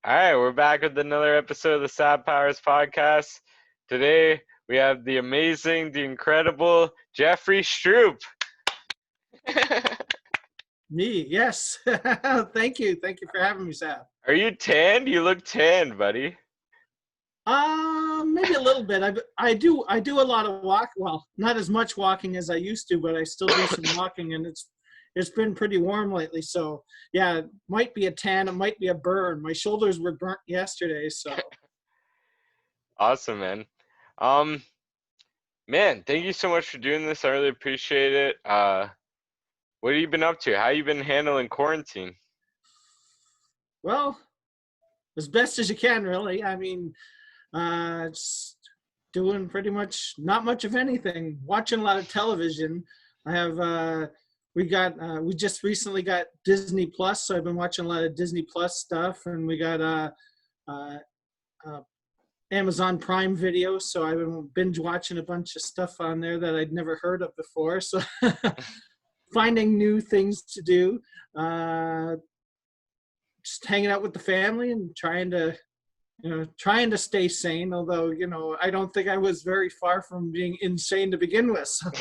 All right, we're back with another episode of the Sad Powers podcast. Today we have the amazing, the incredible Jeffery Stroop. Me, yes. Thank you for having me, Sam. Are you tanned? You look tanned, buddy. Maybe a little bit. I do a lot of walk. Well, not as much walking as I used to, but I still do some walking, and it's been pretty warm lately. So yeah, it might be a tan, it might be a burn. My shoulders were burnt yesterday, so. Awesome, man. Man, thank you so much for doing this. I really appreciate it. What have you been up to? How you been handling quarantine? Well, as best as you can, really. I mean, just doing pretty much not much of anything. Watching a lot of television. I have we just recently got Disney Plus, so I've been watching a lot of Disney Plus stuff, and we got Amazon Prime Video, so I've been binge watching a bunch of stuff on there that I'd never heard of before. So finding new things to do, just hanging out with the family and trying to stay sane. Although, I don't think I was very far from being insane to begin with. So.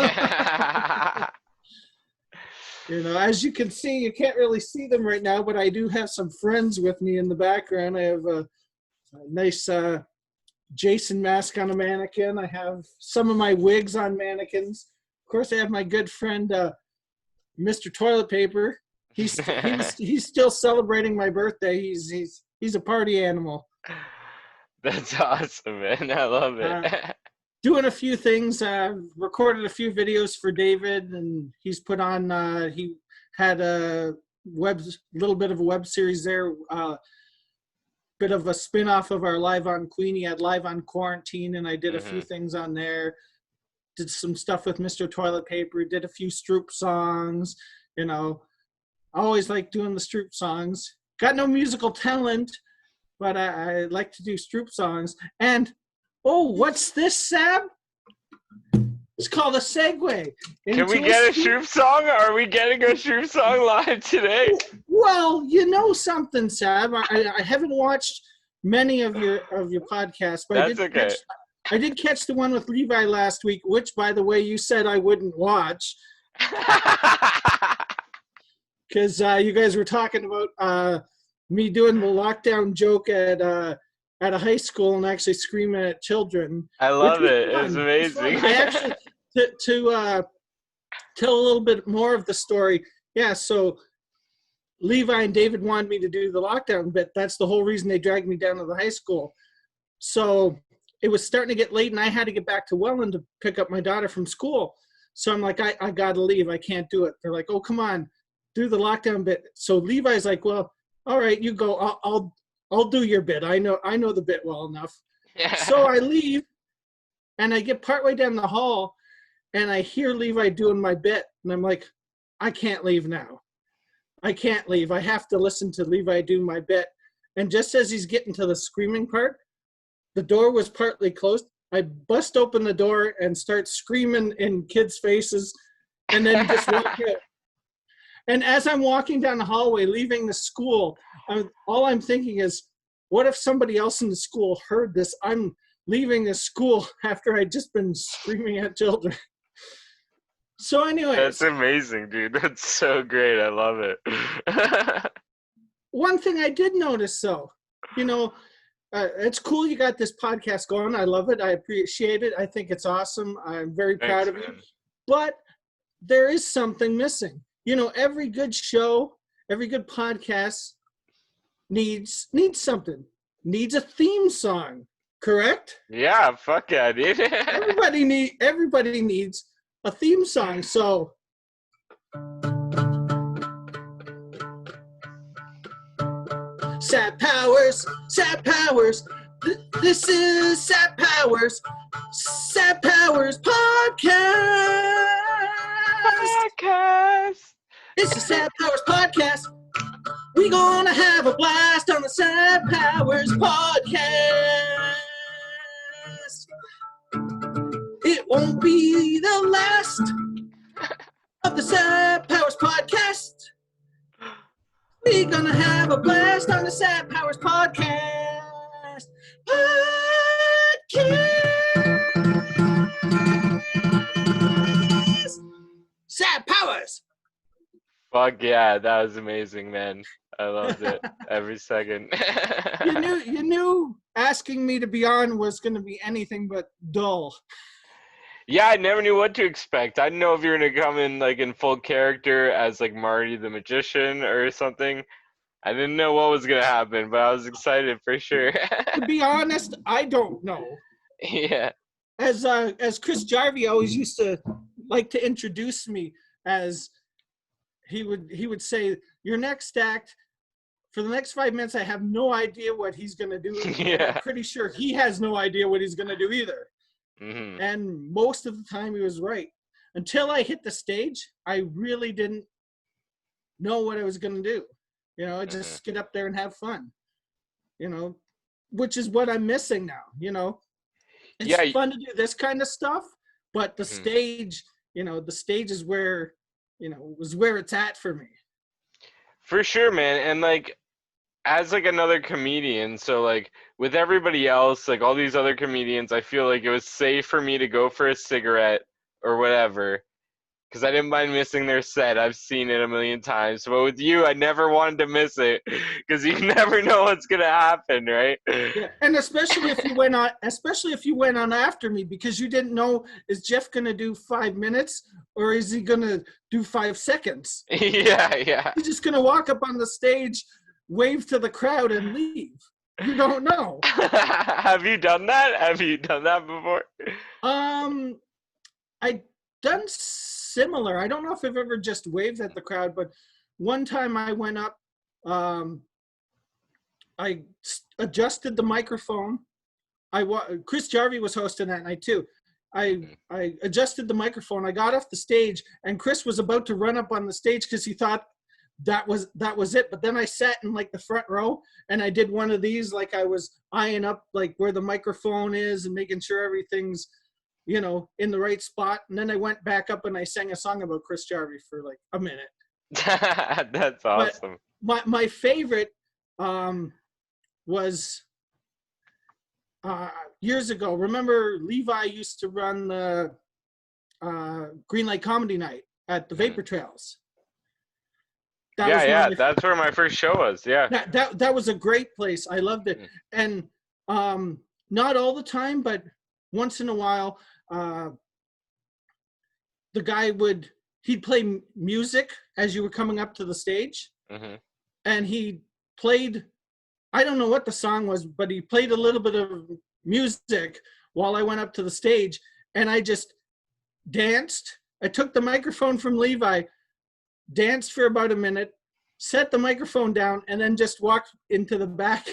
As you can see, you can't really see them right now, but I do have some friends with me in the background. I have a nice Jason mask on a mannequin. I have some of my wigs on mannequins. Of course, I have my good friend, Mr. Toilet Paper. He's still celebrating my birthday. He's a party animal. That's awesome, man. I love it. Doing a few things. Recorded a few videos for David, and he's put on. He had a little bit of a web series there. Bit of a spin-off of our Live on Queen. He had Live on Quarantine, and I did a few things on there. Did some stuff with Mr. Toilet Paper. Did a few Stroop songs. I always like doing the Stroop songs. Got no musical talent, but I like to do Stroop songs. And, oh, what's this, Sam? It's called a segue. Can we get a Stroop song? Are we getting a Stroop song live today? Well, you know something, Sam. I haven't watched many of your podcasts, but I did catch the one with Levi last week, which, by the way, you said I wouldn't watch. Because you guys were talking about me doing the lockdown joke at a high school and actually screaming at children. I love it. It's amazing. I actually, to tell a little bit more of the story, yeah, so Levi and David wanted me to do the lockdown bit. That's the whole reason they dragged me down to the high school. So it was starting to get late, and I had to get back to Welland to pick up my daughter from school. So I'm like, I got to leave. I can't do it. They're like, oh, come on, do the lockdown bit. So Levi's like, well, all right, you go. I'll do your bit. I know the bit well enough. Yeah. So I leave, and I get partway down the hall, and I hear Levi doing my bit, and I'm like, I can't leave now. I can't leave. I have to listen to Levi do my bit. And just as he's getting to the screaming part, the door was partly closed. I bust open the door and start screaming in kids' faces, and then just walk out. And as I'm walking down the hallway, leaving the school, all I'm thinking is, what if somebody else in the school heard this? I'm leaving the school after I'd just been screaming at children. So anyway. That's amazing, dude. That's so great. I love it. One thing I did notice, though, it's cool you got this podcast going. I love it. I appreciate it. I think it's awesome. I'm very proud of you. But there is something missing. Every good show, every good podcast needs something. Needs a theme song, correct? Yeah, fuck yeah, dude. Everybody needs a theme song. So Sad Powers. This is Sad Powers podcast. It's the Sad Powers podcast. We gonna have a blast on the Sad Powers podcast. It won't be the last of the Sad Powers podcast. We're gonna have a blast on the Sad Powers podcast. Sad Powers. Fuck yeah, that was amazing, man. I loved it every second. You knew asking me to be on was gonna be anything but dull. Yeah, I never knew what to expect. I didn't know if you were gonna come in like in full character as like Marty the Magician or something. I didn't know what was gonna happen, but I was excited for sure. To be honest, I don't know. Yeah. As Chris Jarvie always used to like to introduce me as he would say, your next act, for the next 5 minutes, I have no idea what he's gonna do. Yeah. I'm pretty sure he has no idea what he's gonna do either. Mm-hmm. And most of the time he was right. Until I hit the stage, I really didn't know what I was gonna do. You know, I just get up there and have fun. You know, which is what I'm missing now. You know, it's fun to do this kind of stuff, but the stage, you know, the stage is where, you know, was where it's at for me. For sure, man. And like, as like another comedian, so like with everybody else, like all these other comedians, I feel like it was safe for me to go for a cigarette or whatever, because I didn't mind missing their set. I've seen it a million times. But with you, I never wanted to miss it because you never know what's gonna happen, right? Yeah, and especially if you went on after me, because you didn't know, is Jeff gonna do 5 minutes or is he gonna do 5 seconds? Yeah. He's just gonna walk up on the stage, wave to the crowd, and leave. You don't know. Have you done that? Have you done that before? I done similar. I don't know if I've ever just waved at the crowd, but one time I went up, I adjusted the microphone. Chris Jarvie was hosting that night too. I adjusted the microphone. I got off the stage, and Chris was about to run up on the stage because he thought that was it. But then I sat in like the front row, and I did one of these, like I was eyeing up like where the microphone is and making sure everything's, you know, in the right spot. And then I went back up and I sang a song about Chris Jarvie for like a minute. That's awesome. But my favorite was years ago. Remember Levi used to run the Green Light Comedy Night at the Vapor Trails. That's where my first show was. Yeah. That was a great place. I loved it. And not all the time, but once in a while, the guy he'd play music as you were coming up to the stage. Mm-hmm. And he played, I don't know what the song was, but he played a little bit of music while I went up to the stage, and I just danced. I took the microphone from Levi, danced for about a minute, set the microphone down, and then just walked into the back.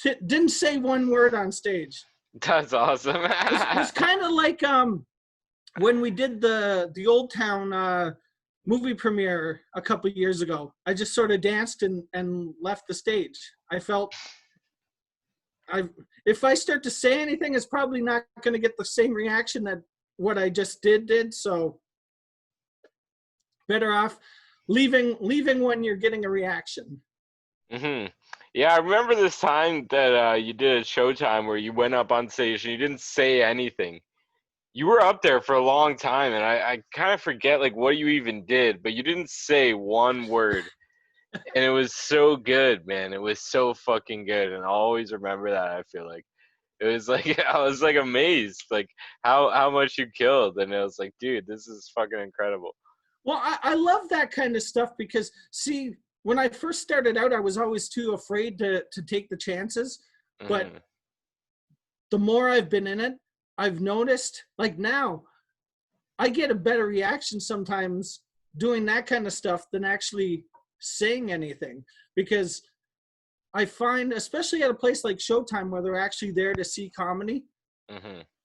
Didn't say one word on stage. That's awesome. It was kind of like when we did the Old Town movie premiere a couple years ago. I just sort of danced and left the stage. I felt if I start to say anything, it's probably not going to get the same reaction that what I just did. So better off leaving when you're getting a reaction. Mm-hmm. Yeah, I remember this time that you did at Showtime where you went up on stage and you didn't say anything. You were up there for a long time, and I kind of forget like what you even did, but you didn't say one word. And it was so good, man. It was so fucking good, and I'll always remember that. I feel like it was like I was like amazed, like how much you killed, and it was like, dude, this is fucking incredible. Well, I love that kind of stuff because, see, when I first started out, I was always too afraid to take the chances. But the more I've been in it, I've noticed, like now, I get a better reaction sometimes doing that kind of stuff than actually saying anything. Because I find, especially at a place like Showtime where they're actually there to see comedy,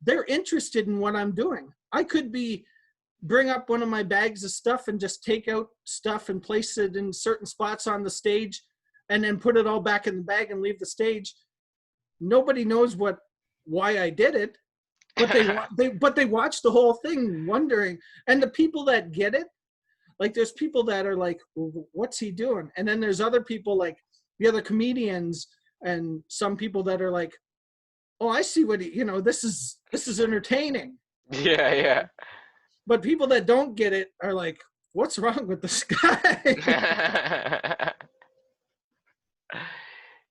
they're interested in what I'm doing. I could bring up one of my bags of stuff and just take out stuff and place it in certain spots on the stage and then put it all back in the bag and leave the stage. Nobody knows why I did it, but they watch the whole thing wondering. And the people that get it, like there's people that are like, well, what's he doing? And then there's other people like the other comedians and some people that are like, oh, I see what he, this is entertaining. Yeah, yeah. But people that don't get it are like, what's wrong with this guy?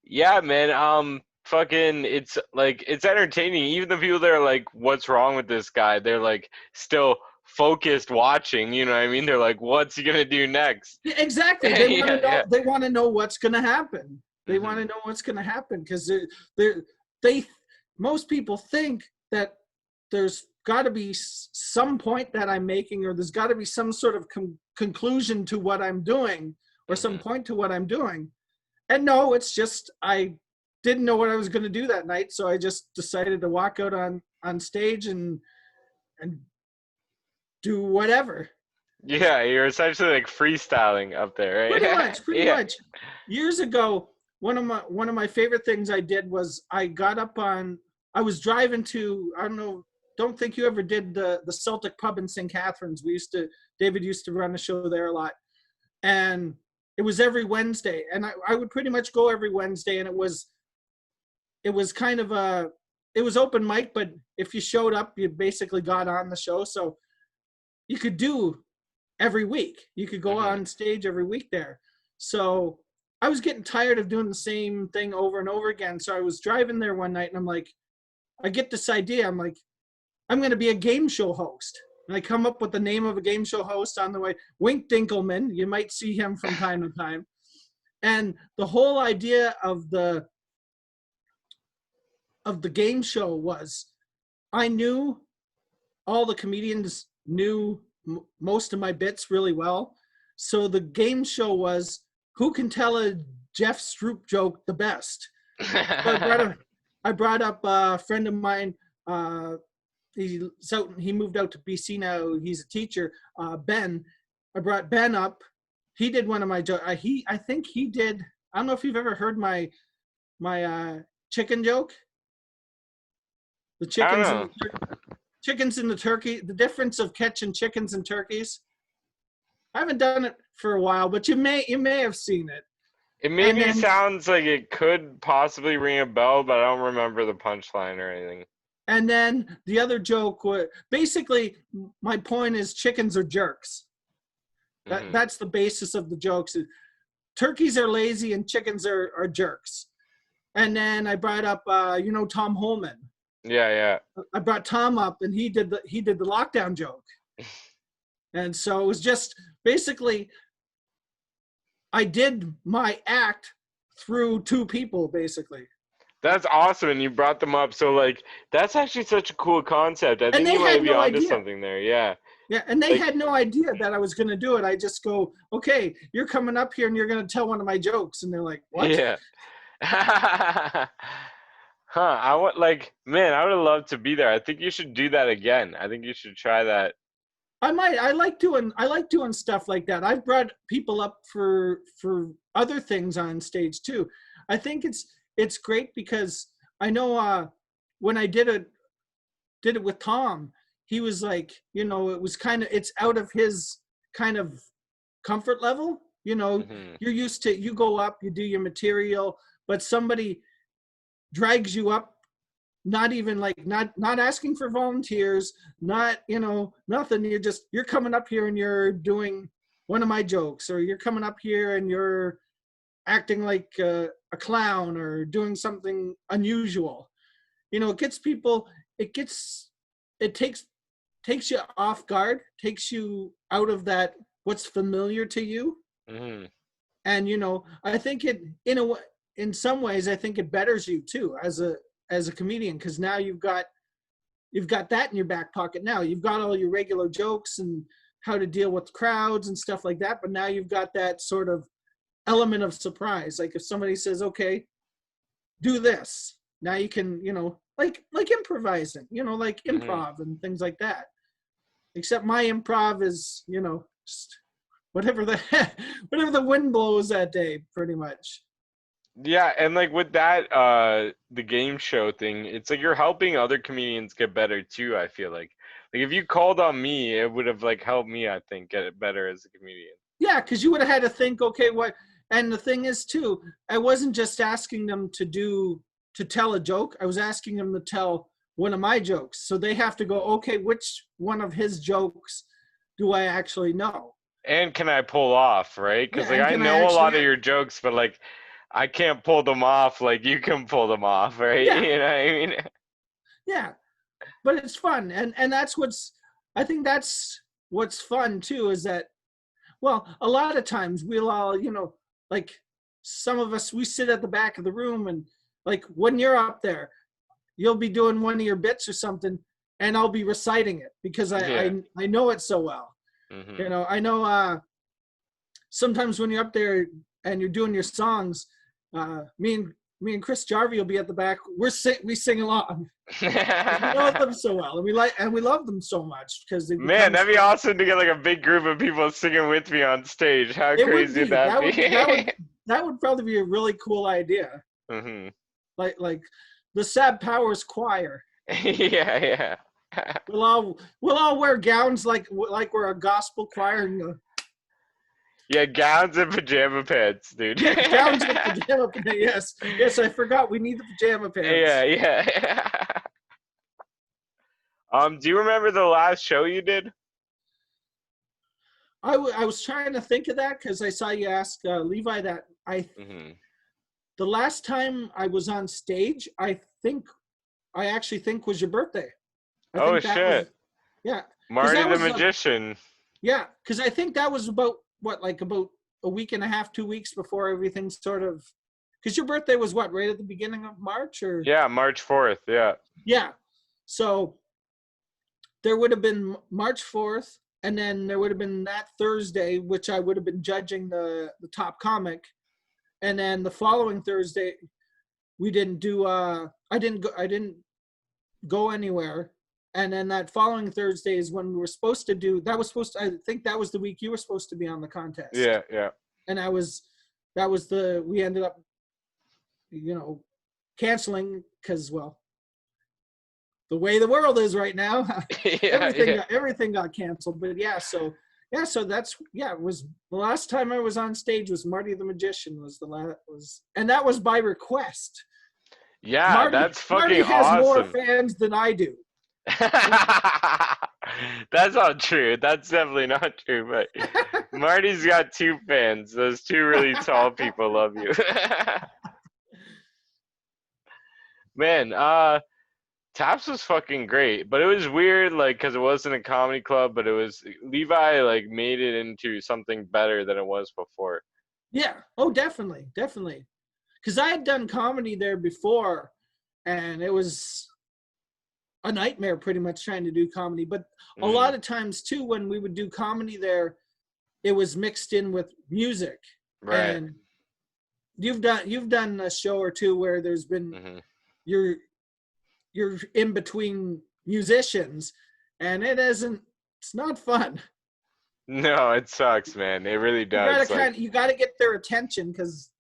Yeah, man. Fucking, it's like it's entertaining. Even the people that are like, "What's wrong with this guy?" They're like still focused watching. You know what I mean? They're like, "What's he gonna do next?" Yeah, exactly. They want to Yeah, know. yeah. They want to know what's going to happen. They want Hmm. to know what's going to happen because they most people think that there's got to be some point that I'm making, or there's got to be some sort of conclusion to what I'm doing, or some Hmm. point to what I'm doing. And no, it's just I didn't know what I was going to do that night, so I just decided to walk out on stage and do whatever. Yeah, you're essentially like freestyling up there, Pretty right? much, pretty Yeah. much. Years ago, one of my favorite things I did was I got up on. I was driving to, I don't know. Don't think you ever did the Celtic pub in St. Catharines. David used to run a show there a lot, and it was every Wednesday, and I would pretty much go every Wednesday, and it was kind of it was open mic, but if you showed up, you basically got on the show, so you could do every week. You could go Hmm. on stage every week there. So I was getting tired of doing the same thing over and over again. So I was driving there one night and I'm like, I get this idea. I'm like, I'm going to be a game show host. And I come up with the name of a game show host on the way. Wink Dinkelman. You might see him from time to time. And the whole idea of the game show was I knew all the comedians knew most of my bits really well. So the game show was who can tell a Jeff Stroop joke the best. So I brought up a friend of mine. Uh, he moved out to BC now. He's a teacher. Ben. I brought Ben up. He did one of my jokes. I think he did. I don't know if you've ever heard my chicken joke. The I don't chickens and know. the turkey. The difference of catching chickens and turkeys. I haven't done it for a while, but you may have seen it. It And maybe then sounds like it could possibly ring a bell, but I don't remember the punchline or anything. and then the other joke was basically my point is chickens are jerks. Hmm. That's the basis of the jokes. Turkeys are lazy and chickens are jerks. And then I brought up Tom Holman. Yeah, yeah. I brought Tom up and he did the lockdown joke. And so it was just basically I did my act through two people basically. That's awesome, and you brought them up. So, like, that's actually such a cool concept. I And think they you might had be no onto idea. something there. Yeah. Yeah, and they Like, had no idea that I was going to do it. I just go, okay, you're coming up here and you're going to tell one of my jokes. And they're like, what? yeah. Huh. I want, like, man, I would have loved to be there. I think you should do that again. I think you should try that. I might. I like doing stuff like that. I've brought people up for other things on stage too. I think it's great because I know when I did it with Tom, he was like, it was it's out of his kind of comfort level. Hmm. You're used to you go up, you do your material, but somebody drags you up, not even like not asking for volunteers, not nothing. You're coming up here and you're doing one of my jokes, or you're coming up here and you're acting like a clown or doing something unusual. It gets people. It takes you off guard, takes you out of that what's familiar to you. Hmm. And I think it in some ways I think it betters you too as a comedian, because now you've got that in your back pocket. Now you've got all your regular jokes and how to deal with crowds and stuff like that, but now you've got that sort of element of surprise. Like if somebody says, okay, do this, now you can like improvising, like Hmm. improv and things like that. Except my improv is just whatever the whatever the wind blows that day, pretty much. Yeah, and like with that, the game show thing, it's like you're helping other comedians get better too, I feel like. Like if you called on me, it would have like helped me, I think, get it better as a comedian. Yeah, because you would have had to think, okay, what? And the thing is, too, I wasn't just asking them to tell a joke. I was asking them to tell one of my jokes. So they have to go, okay, which one of his jokes do I actually know? And can I pull off, right? Yeah, Because like and I can I know a actually? lot of your jokes, but like I can't pull them off like you can pull them off, right? Yeah, You know what I mean? yeah. But it's fun, and that's what's. I think that's what's fun too. Is that well, a lot of times we'll all, like some of us, we sit at the back of the room and like when you're up there, you'll be doing one of your bits or something and I'll be reciting it because I, Yeah. I, I know it so well. Hmm. I know sometimes when you're up there and you're doing your songs, me and Chris Jarvie will be at the back. We sing along because we know them so well and we love them so much because they Man, become that'd be so. awesome to get like a big group of people singing with me on stage. How It would crazy would be that be? that would probably be a really cool idea. Hmm. Like the Sab Powers Choir. Yeah, yeah. We'll all wear gowns like we're a gospel choir and Yeah, gowns and pajama pants, dude. yeah, gowns with pajama pants. Yes, I forgot we need the pajama Yeah, pants. yeah. Do you remember the last show you did? I was trying to think of that because I saw you ask Levi that. Hmm. The last time I was on stage, I actually think was your birthday. I Oh think that was shit. yeah, because Marty that the was Magician. yeah, because I think that was about what, like about a week and a half, 2 weeks before everything sort of. Because your birthday was what, right at the beginning of March, or Yeah, March 4th. Yeah. yeah. So there would have been March 4th, and then there would have been that Thursday, which I would have been judging the top comic, and then the following Thursday we didn't do. I didn't go anywhere. And then that following Thursday is when we were supposed to do that was supposed to, I think that was the week you were supposed to be on the contest. Yeah, yeah. And that was we ended up, canceling because, well, the way the world is right now, Yeah, everything yeah. everything got canceled. But so that's it was the last time I was on stage was Marty the Magician was the last was and that was by request. Yeah, Marty that's Marty fucking has more awesome. fans than I do. That's not true. That's definitely not true, but Marty's got two fans. Those two really tall people love you. Man, Taps was fucking great, but it was weird, like, because it wasn't a comedy club, but it was Levi, like, made it into something better than it was before. Yeah. Oh, definitely, definitely. Because I had done comedy there before, and it was a nightmare pretty much trying to do comedy. But a Mm, lot of times too, when we would do comedy there, it was mixed in with music. right. And you've done a show or two where there's been Hmm. you're you're in between musicians, and it's not fun. No, it sucks, man. It really You gotta does. Like, you gotta get their attention because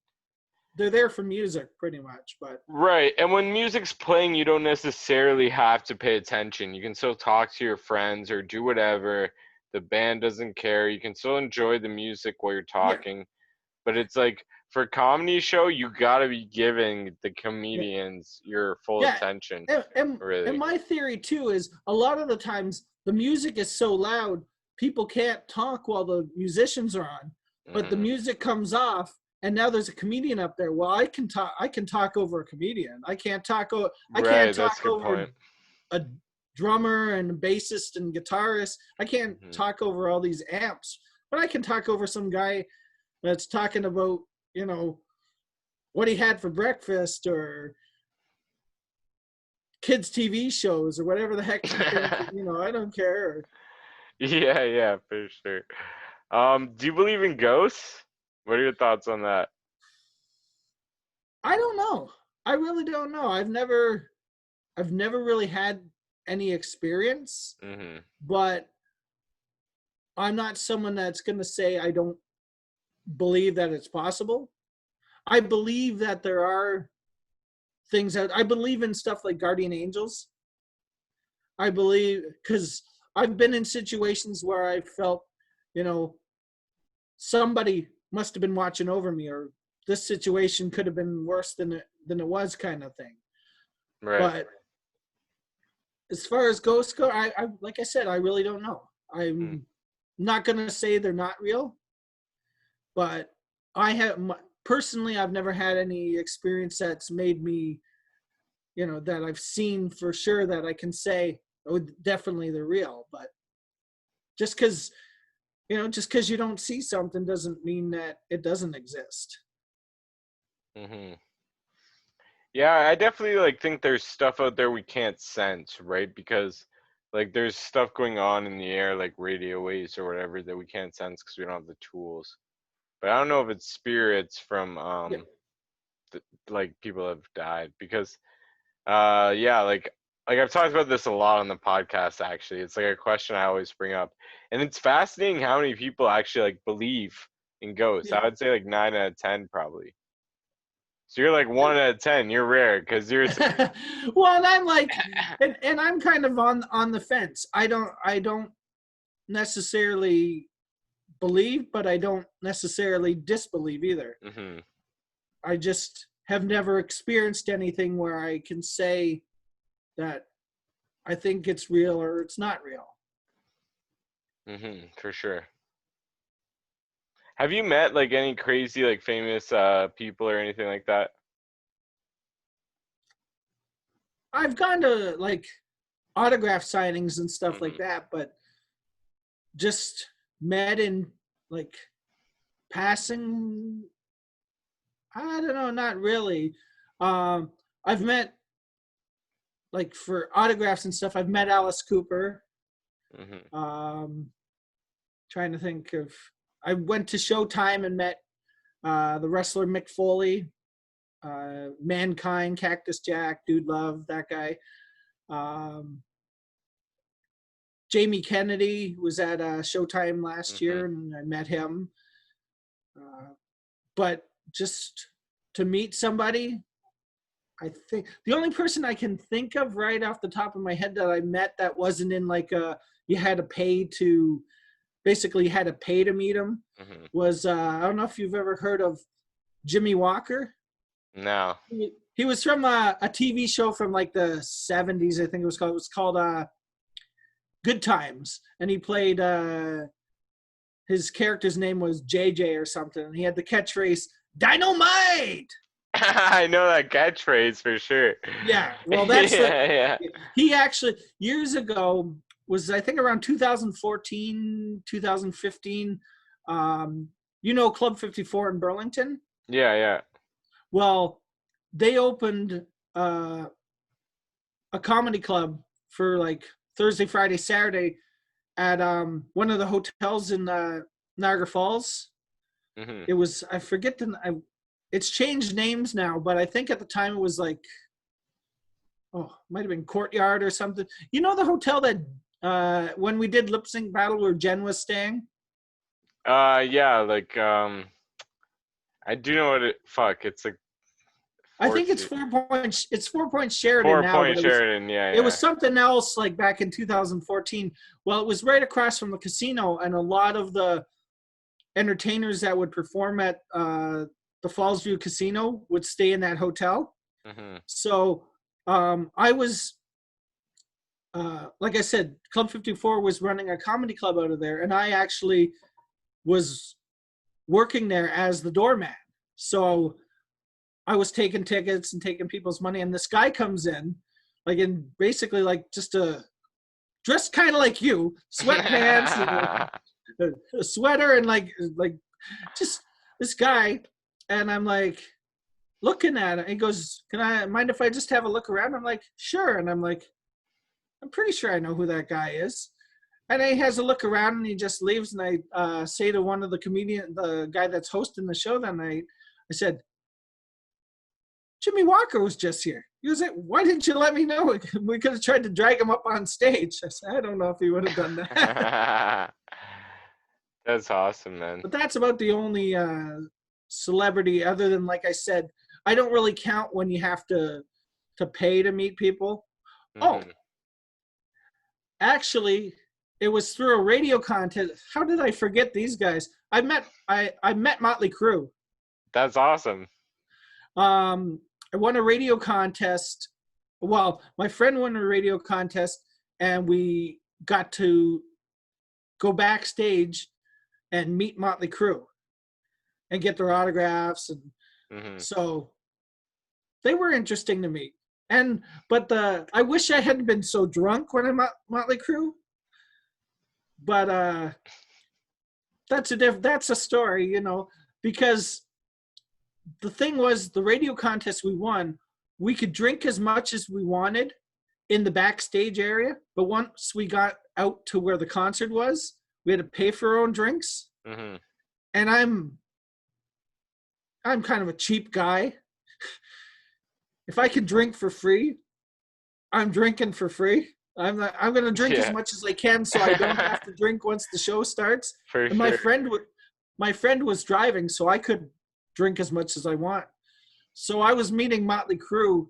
they're there for music pretty much. But right. And when music's playing, you don't necessarily have to pay attention. You can still talk to your friends or do whatever. The band doesn't care. You can still enjoy the music while you're yeah, talking. But it's like for a comedy show, you gotta be giving the yeah. comedians your full Yeah, attention, and really. my theory too is a lot of the times the music is so loud people can't talk while the musicians are on, but the Hmm. music comes off and now there's a comedian up there. Well, I can talk over a comedian. I can't Right, that's talk a good over point. a drummer and a bassist and guitarist. I can't Hmm. talk over all these amps, but I can talk over some guy that's talking about, you know, what he had for breakfast or kids TV shows or whatever the heck you think, I don't care. Yeah, yeah, for sure. Do you believe in ghosts? What are your thoughts on that? I don't know. I really don't know. I've never really had any experience, Hmm. but I'm not someone that's going to say I don't believe that it's possible. I believe that there are things that I believe in stuff like guardian angels. I believe because I've been in situations where I felt, you know, somebody must have been watching over me, or this situation could have been worse than it was, kind of thing. Right. But as far as ghosts go, I like I said, I really don't know. I'm not gonna say they're not real, but I have personally, I've never had any experience that's made me, you know, that I've seen for sure that I can say, oh, definitely they're real. But just because, you know, just because you don't see something doesn't mean that it doesn't exist. Hmm. Yeah, I definitely like think there's stuff out there we can't sense, right? Because like there's stuff going on in the air, like radio waves or whatever, that we can't sense because we don't have the tools. But I don't know if it's spirits from Yeah. like people have died, because yeah, like I've talked about this a lot on the podcast actually. It's like a question I always bring up. And it's fascinating how many people actually like believe in ghosts. Yeah. I would say like 9 out of 10 probably. So you're like 1 out of 10. You're rare because you're Well, and I'm like, and I'm kind of on the fence. I don't necessarily believe, but I don't necessarily disbelieve either. Mhm. I just have never experienced anything where I can say that I think it's real or it's not real. Mhm, for sure. Have you met like any crazy like famous people or anything like that? I've gone to like autograph signings and stuff like Mhm. that, but just met in like passing, I don't know, not really. I've met, like, for autographs and stuff, I've met Alice Cooper. Mhm. Um, Trying to think of, I went to Showtime and met the wrestler Mick Foley, Mankind, Cactus Jack, Dude Love, that guy. Um, Jamie Kennedy was at Showtime last Mhm. year, and I met him. Uh, but just to meet somebody, I think the only person I can think of right off the top of my head that I met that wasn't in like a, you had to pay to, basically you had to pay to meet him, Mhm. was I don't know if you've ever heard of Jimmy Walker. No. He was from a TV show from like the 70s, I think it was called. It was called Good Times, and he played his character's name was JJ or something. And he had the catchphrase "Dynamite." I know that catchphrase for sure. Yeah, well, that's the, Yeah, yeah. he actually years ago, was I think around 2014, 2015. You know Club 54 in Burlington? Yeah, yeah. Well, they opened a comedy club for like Thursday, Friday, Saturday at one of the hotels in Niagara Falls. Mhm. It was, I forget it's changed names now, but I think at the time it was like, oh, might have been Courtyard or something. You know the hotel that when we did Lip Sync Battle where Jen was staying? Yeah, like I do know what it fuck, it's like I four think it's seat 4 Point. It's 4 Point Sheridan Four now, but Point it was Sheridan, yeah, it was yeah. something else like back in 2014. Well, it was right across from the casino, and a lot of the entertainers that would perform at the Fallsview Casino would stay in that hotel. Mhm. So I was, like I said, Club 54 was running a comedy club out of there, and I actually was working there as the doorman. So I was taking tickets and taking people's money, and this guy comes in, like in basically like just a dressed kind of like you, sweatpants and a sweater, and like just this guy, and I'm like looking at it. He goes, "Can I mind if I just have a look around?" I'm like, "Sure," and I'm like, "I'm pretty sure I know who that guy is." And he has a look around and he just leaves. And I say to one of the guy that's hosting the show that night, I said, Jimmy Walker was just here. He was like, "Why didn't you let me know? We could have tried to drag him up on stage." I said, "I don't know if he would have done that." That's awesome, man. But that's about the only celebrity, other than, like I said, I don't really count when you have to pay to meet people. Oh, Mhm. actually, it was through a radio contest. How did I forget these guys? I met Motley Crue. That's awesome. I won a radio contest. Well, my friend won a radio contest, and we got to go backstage and meet Motley Crue and get their autographs, and so they were interesting to me. But I wish I hadn't been so drunk when I met Motley Crue. But that's a story, you know, because the thing was, the radio contest we won, we could drink as much as we wanted in the backstage area, but once we got out to where the concert was, we had to pay for our own drinks. And I'm kind of a cheap guy. If I can drink for free, I'm drinking for free. I'm going to drink as much as I can so I don't have to drink once the show starts. And my friend was driving, so I could drink as much as I want. So I was meeting Motley Crue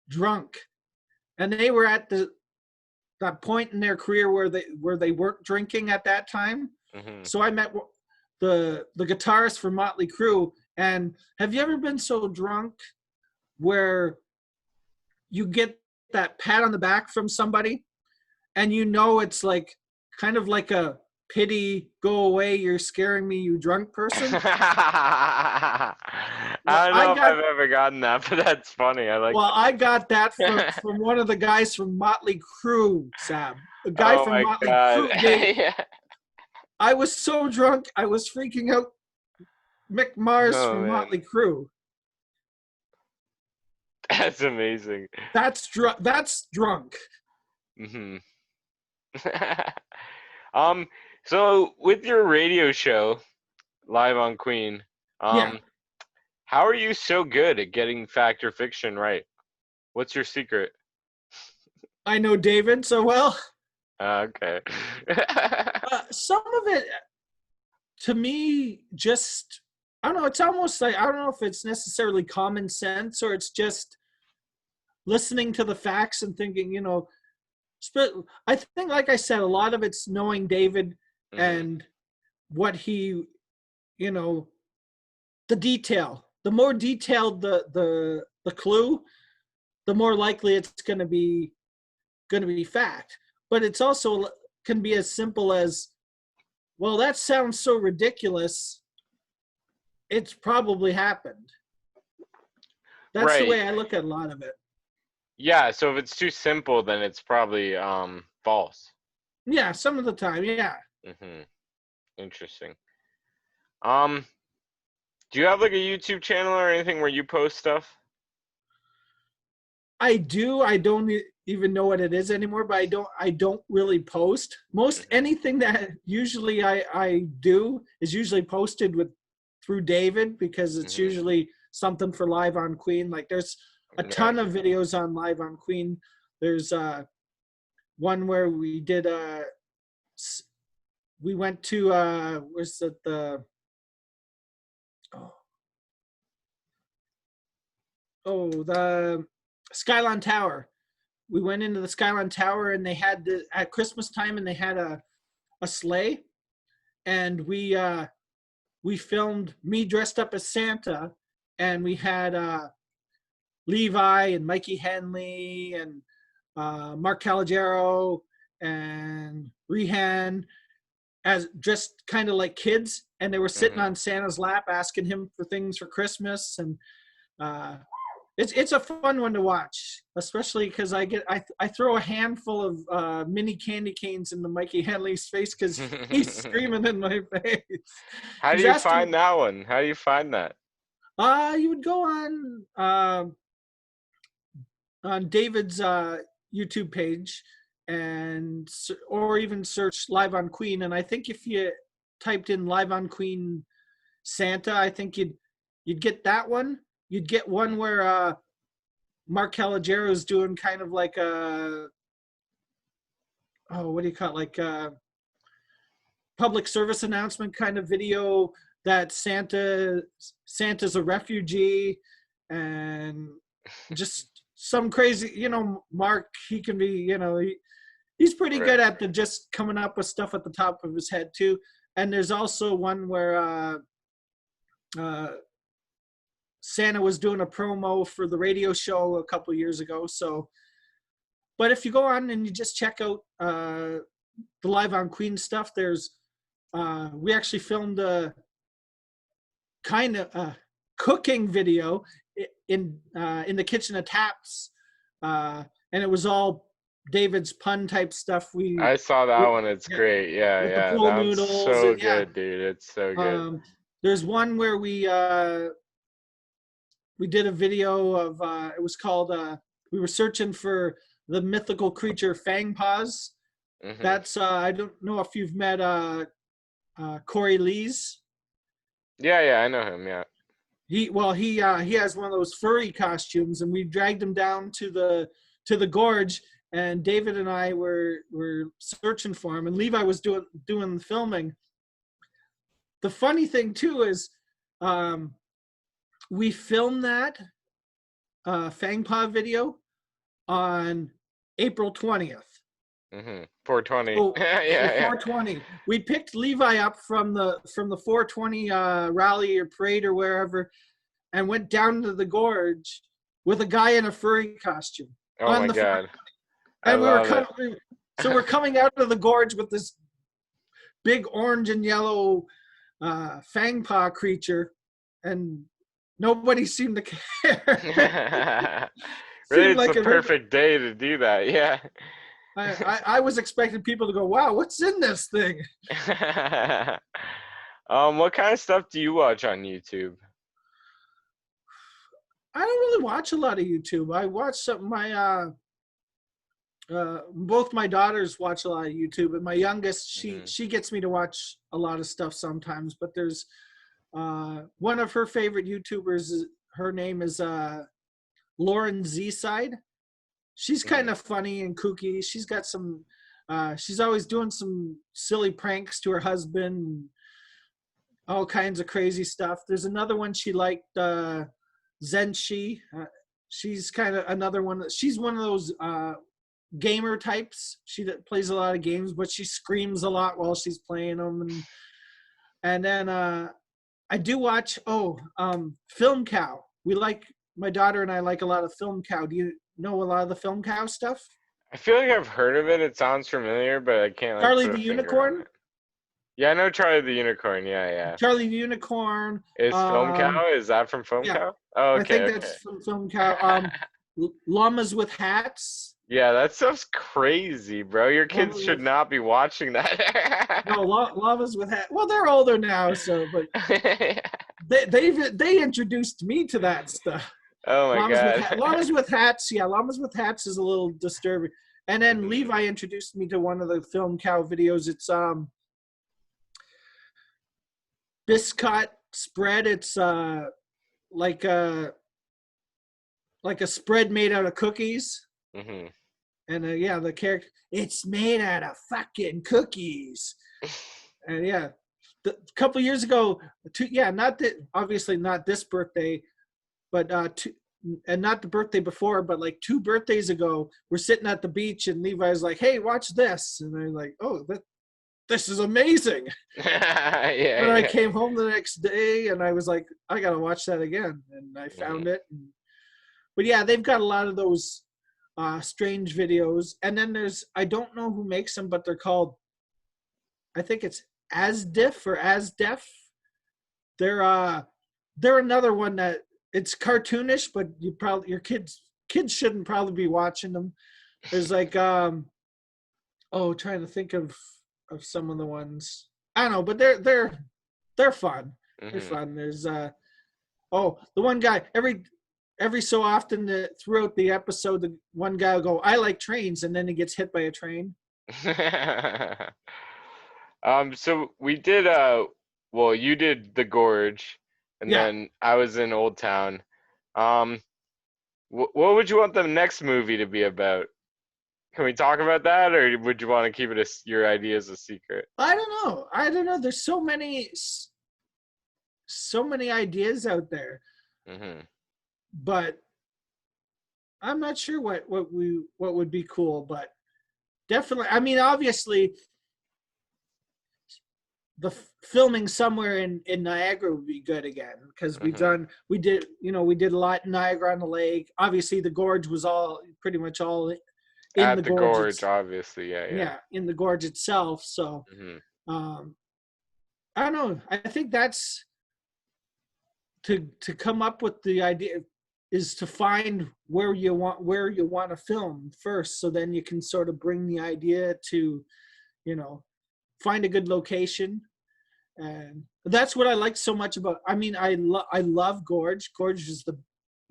drunk, and they were at that point in their career where they weren't drinking at that time. So I met the guitarist for Motley Crue. And have you ever been so drunk where you get that pat on the back from somebody, and you know it's like kind of like a pity, go away, you're scaring me, you drunk person? I don't know if I've ever gotten that, but that's funny. I got that from one of the guys from Motley Crue, Sam. A guy from Motley Crue. I was so drunk, I was freaking out. Mick Mars from Motley Crue. That's amazing. That's drunk. So with your radio show, Live on Queen, how are you so good at getting fact or fiction right? What's your secret? I know David so well. Okay. Some of it, to me, just, I don't know, it's almost like, I don't know if it's necessarily common sense or it's just listening to the facts and thinking, you know, I think, like I said, a lot of it's knowing David and what he, you know, the detail. The more detailed the clue, the more likely it's going to be fact. But it's also can be as simple as, well, that sounds so ridiculous, it's probably happened. That's the way I look at a lot of it. Yeah, so if it's too simple, then it's probably false. Yeah, some of the time, yeah. Interesting. Do you have like a YouTube channel or anything where you post stuff? I do. I don't even know what it is anymore, but I don't really post. Most anything that usually I do is usually posted through David, because it's usually something for Live on Queen. Like there's a ton of videos on Live on Queen. There's one where we did we went to where's it, the the Skyline Tower. We went into the Skyline Tower, and they had at Christmas time, and they had a sleigh, and we filmed me dressed up as Santa, and we had Levi and Mikey Henley and Mark Calogero and Rehan as just kind of like kids, and they were sitting on Santa's lap asking him for things for Christmas, and it's a fun one to watch, especially because I throw a handful of mini candy canes into Mikey Henley's face because he's screaming in my face. How do you find that one? How do you find that? You would go on David's YouTube page, or even search Live on Queen, and I think if you typed in Live on Queen Santa, I think you'd get that one. You'd get one where Mark Calogero is doing kind of like what do you call it? Like a public service announcement kind of video that Santa's a refugee, and just some crazy, Mark, he can be, he's pretty good Right. at the just coming up with stuff at the top of his head too. And there's also one where Santa was doing a promo for the radio show a couple years ago. So, but if you go on and you just check out the Live on Queen stuff, there's we actually filmed a kind of cooking video in the kitchen of Taps, and it was all David's pun type stuff. I saw that one. It's Yeah, great. Yeah, with the yeah. pool That one's noodles so and yeah. good, dude. It's so good. There's one where we did a video of it was called we were searching for the mythical creature Fang Paws. Hmm. That's I don't know if you've met Corey Lees. Yeah, yeah, I know him. Yeah. He has one of those furry costumes, and we dragged him down to the gorge, and David and I were searching for him, and Levi was doing the filming. The funny thing too is we filmed that Fangpaw video on April 20th. 420. So, Yeah, yeah. 420. We picked Levi up from the 420 rally or parade or wherever, and went down to the gorge with a guy in a furry costume Oh on my the front. God. I And we were love it. so we're coming out of the gorge with this big orange and yellow fangpaw creature, and nobody seemed to care. Really, Seemed it's like the a regular. perfect day to do that. Yeah. I was expecting people to go, "Wow, what's in this thing?" What kind of stuff do you watch on YouTube? I don't really watch a lot of YouTube. I watch some both my daughters watch a lot of YouTube, and my youngest Mhm. she gets me to watch a lot of stuff sometimes. But there's one of her favorite YouTubers. Her name is Lauren Z Side. She's kind Mhm. of funny and kooky. She's got some. She's always doing some silly pranks to her husband, all kinds of crazy stuff. There's another one she liked, Zenshi. She's kind of another one. She's one of those gamer types. She plays a lot of games, but she screams a lot while she's playing them. And then I do watch. Film Cow. My daughter and I like a lot of Film Cow. Do you know a lot of the Film Cow stuff? I feel like I've heard of it. It sounds familiar, but I can't like Charlie put a the finger on Unicorn. it. Yeah, I know Charlie the Unicorn. Yeah, yeah. Charlie the Unicorn. Is Foam Cow? Is that from Foam Yeah, Cow? Oh, I think okay, that's okay. from Film Cow. Llamas with Hats. Yeah, that stuff's crazy, bro. Your kids Llamas should with not be watching that. no llamas with hats. Well, they're older now, so but they introduced me to that stuff. Oh my God. Llamas with hats. Yeah, llamas with hats is a little disturbing. And then Mhm. Levi introduced me to one of the Film Cow videos. It's biscuit spread. It's like a spread made out of cookies. Mhm. And yeah, the character, it's made out of fucking cookies. And yeah, a couple years ago, not that obviously not this birthday, but and not the birthday before, but like 2 birthdays ago, we're sitting at the beach and Levi's like, "Hey, watch this," and I'm like, "Oh, this is amazing." Yeah, And I yeah. came home the next day and I was like, "I gotta watch that again," and I Mhm. found it. But yeah, they've got a lot of those strange videos, and then I don't know who makes them, but they're called, I think it's Asdiff or Asdef. They're another one that it's cartoonish, but your kids shouldn't probably be watching them. There's like trying to think of some of the ones. I don't know, but they're fun. They're Mhm. fun. There's the one guy every so often throughout the episode, the one guy will go, "I like trains," and then he gets hit by a train. So we did well, you did the Gorge, and Yeah, then I was in Old Town. Um, what would you want the next movie to be about? Can we talk about that, or would you want to keep it your ideas a secret? I don't know. There's so many ideas out there, Mhm. but I'm not sure what would be cool. But definitely. I mean, obviously, the filming somewhere in Niagara would be good again, because we did a lot in Niagara on the Lake. Obviously, the gorge was all pretty much all in At the the gorge. gorge, obviously, yeah. In the gorge itself. So, um, I don't know. I think that's to come up with the idea is to find where you want to film first, so then you can sort of bring the idea to, find a good location. And that's what I like so much about. I mean, I love Gorge. Gorge is the,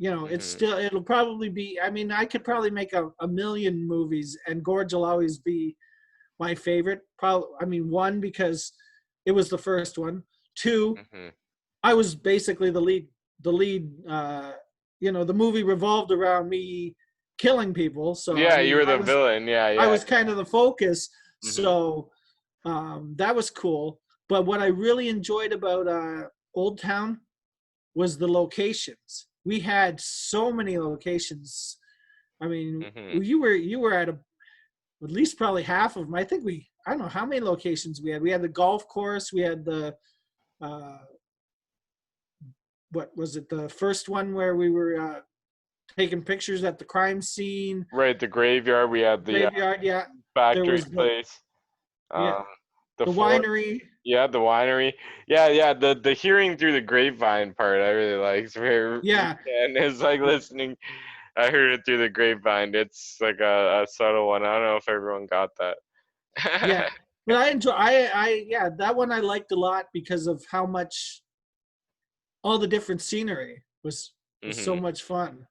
it's still, it'll probably be. I mean, I could probably make a million movies, and Gorge will always be my favorite. Probably, I mean, one, because it was the first one. Two, I was basically the lead. The lead. The movie revolved around me killing people. So yeah, I mean, you were the villain. Yeah. I was kind of the focus. So that was cool. But what I really enjoyed about Old Town was the locations. We had so many locations. I mean, you were at at least probably half of them. I think I don't know how many locations we had. We had the golf course. We had the what was it? The first one where we were taking pictures at the crime scene. Right, the graveyard. We had the graveyard. Yeah, factory there was place. The winery. Yeah, the winery. Yeah. The hearing through the grapevine part I really liked. And it's like listening. I heard it through the grapevine. It's like a subtle one. I don't know if everyone got that. Yeah, but I enjoy. That one I liked a lot because of how much all the different scenery was so much fun.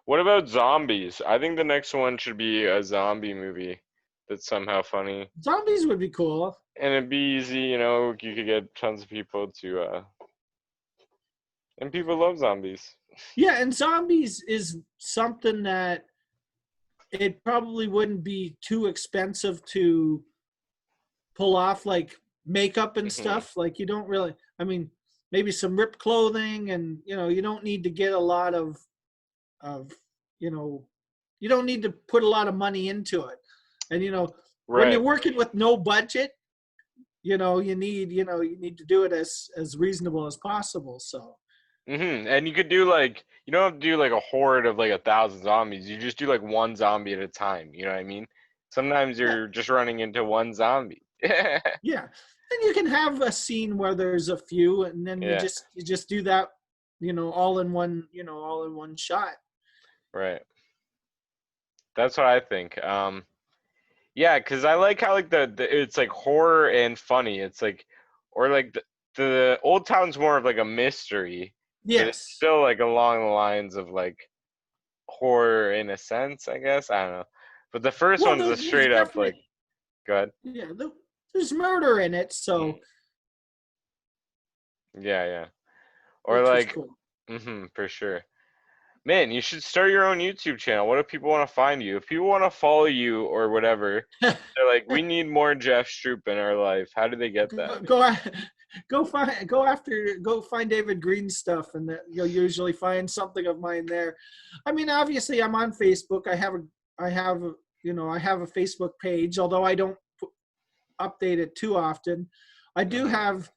What about zombies? I think the next one should be a zombie movie that's somehow funny. Zombies would be cool. And it'd be easy, you could get tons of people to and people love zombies. Yeah, and zombies is something that it probably wouldn't be too expensive to pull off, like makeup and stuff. Like, you don't really, I mean, maybe some ripped clothing, and you don't need to get a lot of you don't need to put a lot of money into it. And when you're working with no budget, you need to do it as reasonable as possible. So and you could do you don't have to do a horde of 1,000 zombies. You just do one zombie at a time, you know what I mean? Sometimes you're just running into one zombie. Yeah, and you can have a scene where there's a few, and then you just do that, all in one shot. Right. That's what I think. Yeah, because I like how the it's horror and funny. It's or the Old Town's more of a mystery. Yes. But it's still along the lines of horror in a sense, I guess. I don't know. But the first one's a straight up go ahead. Yeah, there's murder in it, so. Yeah. Or cool. For sure. Man, you should start your own YouTube channel. What if people want to find you? If people want to follow you or whatever, they're we need more Jeff Stroop in our life. How do they get that? Go find David Green's stuff, and you'll usually find something of mine there. I mean, obviously, I'm on Facebook. I have a Facebook page, although I don't update it too often. I do have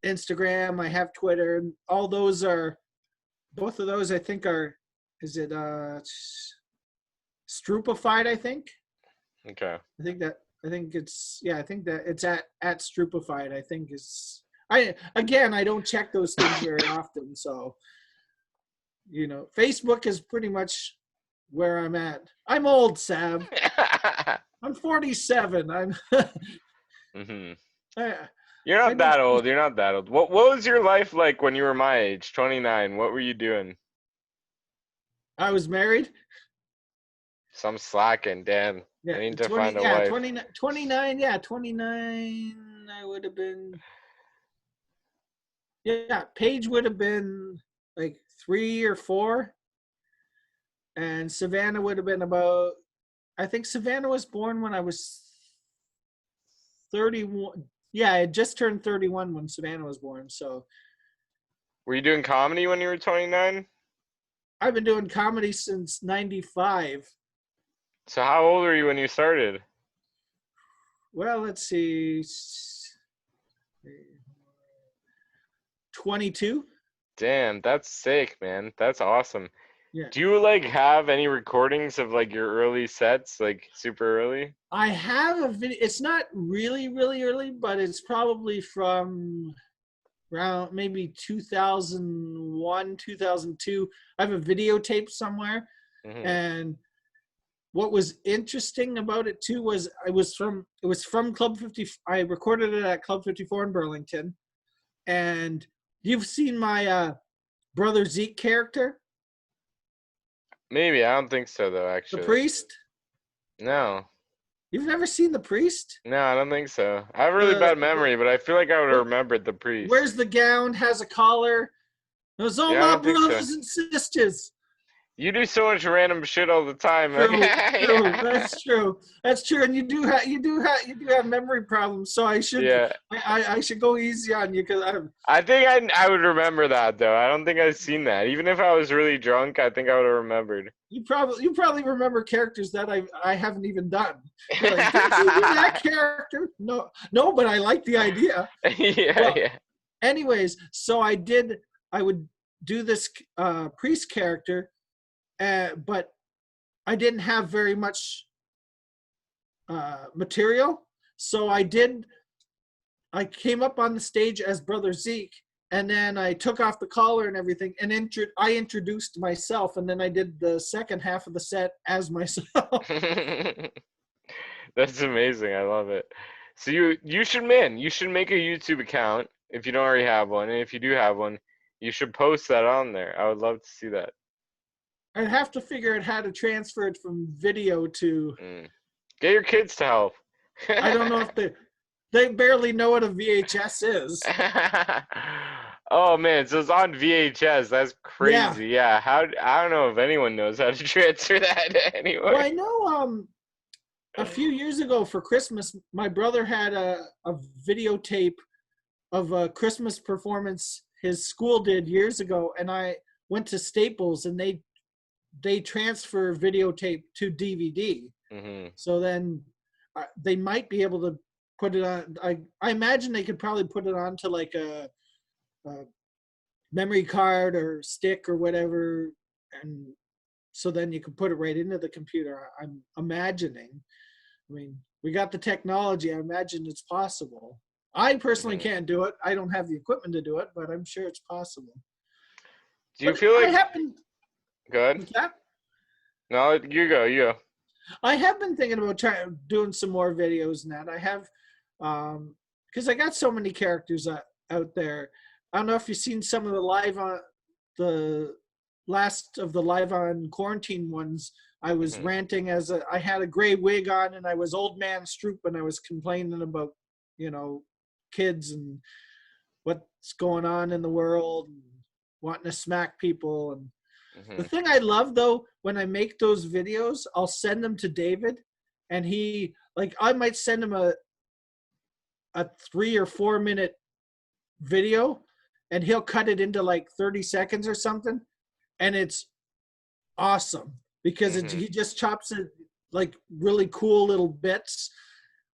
Instagram. I have Twitter. And all those are. Both of those, I think, is it Stroopified, I think? Okay. I think that it's at Stroopified, I think I don't check those things very often, so, Facebook is pretty much where I'm at. I'm old, Sab. I'm 47. You're not that old. You're not that old. What was your life like when you were my age, 29? What were you doing? I was married. Some slacking, damn. Yeah, I need to find a wife. 29, yeah, 29, I would have been. Yeah, Paige would have been 3 or 4. And Savannah would have been about, I think Savannah was born when I was 31. Yeah, I had just turned 31 when Savannah was born, so. Were you doing comedy when you were 29? I've been doing comedy since 95. So how old were you when you started? Well, let's see, 22. Damn, that's sick, man. That's awesome. Yeah. Do you like have any recordings of like your early sets, like super early? I have a video. It's not really, really early, but it's probably from around maybe 2001, 2002. I have a videotape somewhere. Hmm. And what was interesting about it too was it was from Club 50. I recorded it at Club 54 in Burlington. And you've seen my brother Zeke character, Maybe, I don't think so though, the actually. priest. No. You've never seen the priest? No, I don't think so. I have a really The bad memory, but I feel like I would have what remembered the priest. wears the gown, has a collar. Those all Yeah, I my don't think so. brothers and sisters. You do so much random shit all the time. True, Okay. true. Yeah. That's true. That's true. And you do have memory problems. So Yeah. I should go easy on you because I think I would remember that though. I don't think I've seen that. Even if I was really drunk, I think I would have remembered. you probably remember characters that I haven't even done. You're like, didn't you do that character? No, no, but I like the idea. Yeah, Well, yeah. anyways, so I would do this priest character, but I didn't have very much material. So I came up on the stage as Brother Zeke, and then I took off the collar and everything, and I introduced myself, and then I did the second half of the set as myself. That's amazing. I love it. So you should make a YouTube account if you don't already have one, and if you do have one, you should post that on there. I would love to see that. I'd have to figure out how to transfer it from video to. Mm. Get your kids to help. I don't know if they barely know what a VHS is. Oh man, so it's on VHS. That's Yeah. crazy. Yeah, I don't know if anyone knows how to transfer that Well, anymore. I know a few years ago for Christmas, my brother had a videotape of a Christmas performance his school did years ago, and I went to Staples and they transfer videotape to DVD. Hmm. So then they might be able to put it on. I imagine they could probably put it onto like a memory card or stick or whatever, and so then you can put it right into the computer. I'm imagining. I mean, we got the technology. I imagine it's possible. I personally Hmm. can't do it. I don't have the equipment to do it, but I'm sure it's possible. Do you But feel I like happen good? with that. No, you go. You go. I have been thinking about trying doing some more videos. And that I have, because I got so many characters out there. I don't know if you've seen some of the last of the live on quarantine ones. I was Hmm. ranting I had a gray wig on and I was old man Stroop and I was complaining about, you know, kids and what's going on in the world and wanting to smack people. And the Hmm. thing I love though, when I make those videos, I'll send them to David and I might send him a 3 or 4 minute video and he'll cut it into like 30 seconds or something. And it's awesome because Hmm. he just chops it like really cool little bits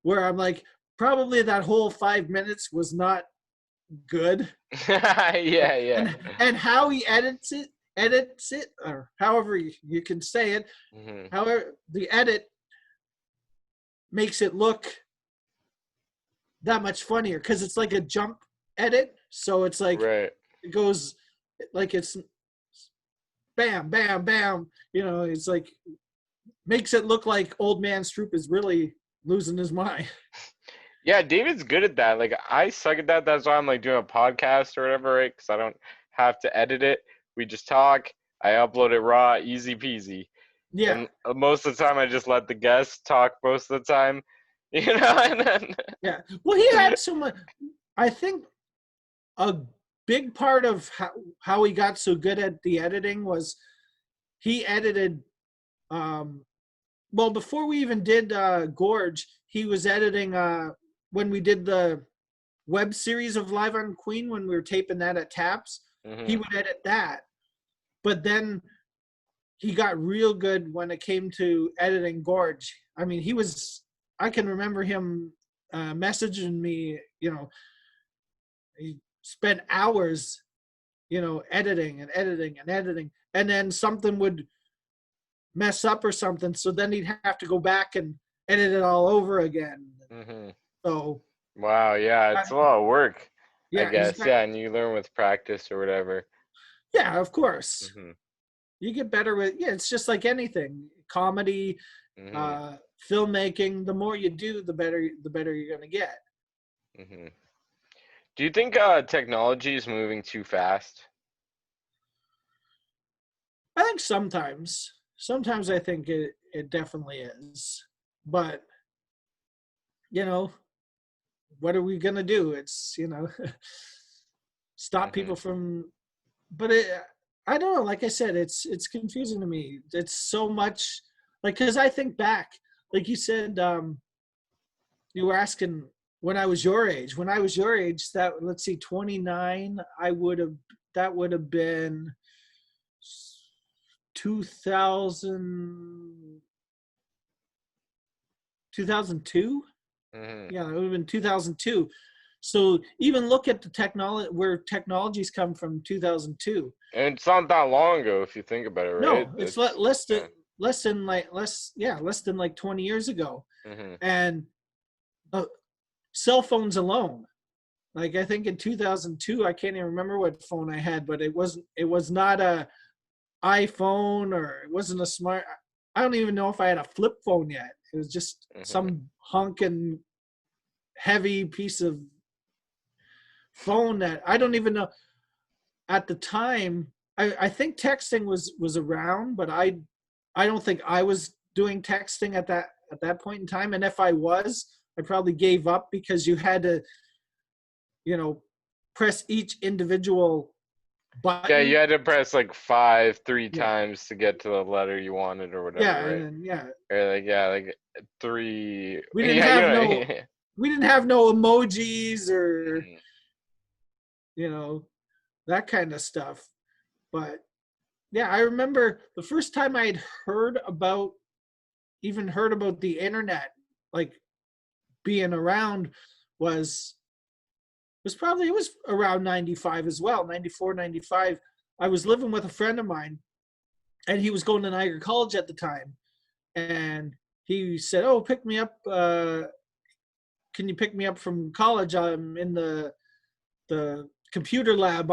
where I'm like, probably that whole 5 minutes was not good. Yeah, yeah. And how he edits it, or however you can say it, Hmm. however the edit makes it look that much funnier because it's like a jump edit. So it's like Right. it goes like it's bam, bam, bam. You know, it's like makes it look like old man Stroop is really losing his mind. Yeah, David's good at that. Like I suck at that. That's why I'm like doing a podcast or whatever, right? Because I don't have to edit it. We just talk. I upload it raw, easy peasy. Yeah, And most of the time, I just let the guests talk most of the time, and then yeah. Well, he had so much. I think a big part of how he got so good at the editing was he edited well before we even did Gorge, he was editing when we did the web series of Live on Queen when we were taping that at Taps. He hmm. would edit that, but then he got real good when it came to editing Gorge. I mean, I can remember him messaging me, he spent hours, editing and editing and editing. And then something would mess up or something. So then he'd have to go back and edit it all over again. Mm-hmm. So, Wow, yeah, it's a lot of work, I yeah, he's guess. got, Yeah, and you learn with practice or whatever. yeah, of course. Mm-hmm. You get better with, yeah, it's just like anything comedy, Mm-hmm. uh, filmmaking. The more you do, the better you're going to get. Mm-hmm. Do you think technology is moving too fast? I think sometimes I think it definitely is. But, you know, what are we going to do? It's, stop Mm-hmm. people from, but I don't know. Like I said, it's confusing to me. It's so much like, cause I think back, like you said, you were asking when I was your age, that, let's see, 29, that would have been 2000, 2002. Mm-hmm. Yeah, it would have been 2002. So even look at the technology, where technologies come from, 2002. And it's not that long ago if you think about it, right? No, it's It's yeah. less than like 20 years ago. Mm-hmm. And uh, cell phones alone, like I think in 2002, I can't even remember what phone I had, but it was not a iPhone, or it wasn't a smart. I don't even know if I had a flip phone yet. It was just Mm-hmm. some hunkin' heavy piece of phone that I don't even know at the time. I think texting was around, but I don't think I was doing texting at that point in time. And if I was, I probably gave up, because you had to, you know, press each individual Yeah, you button. had to press like five, three Yeah. times to get to the letter you wanted or whatever, Yeah. And right? then, yeah, Or like yeah, like three. we didn't Yeah, have no, yeah. we didn't have no emojis, or, Mhm. you know, that kind of stuff. But yeah, I remember the first time I had heard about the internet, like being around, was it was around 95 as well, 94, 95. I was living with a friend of mine, and he was going to Niagara College at the time. And he said, "Oh, pick me up. Can you pick me up from college? I'm in the computer lab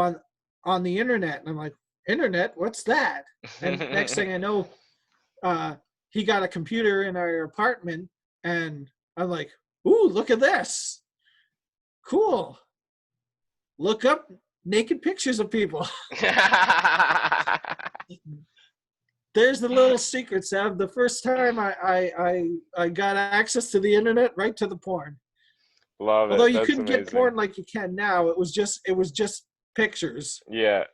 on the internet." And I'm like, "Internet? What's that?" And next thing I know, uh, he got a computer in our apartment, and I'm like, "Ooh, look at this! Cool! Look up naked pictures of people." There's the little secret, Sam. The first time I got access to the internet, right to the porn. Love Although it. you That's couldn't get amazing. porn like you can now, it was just pictures. Yeah.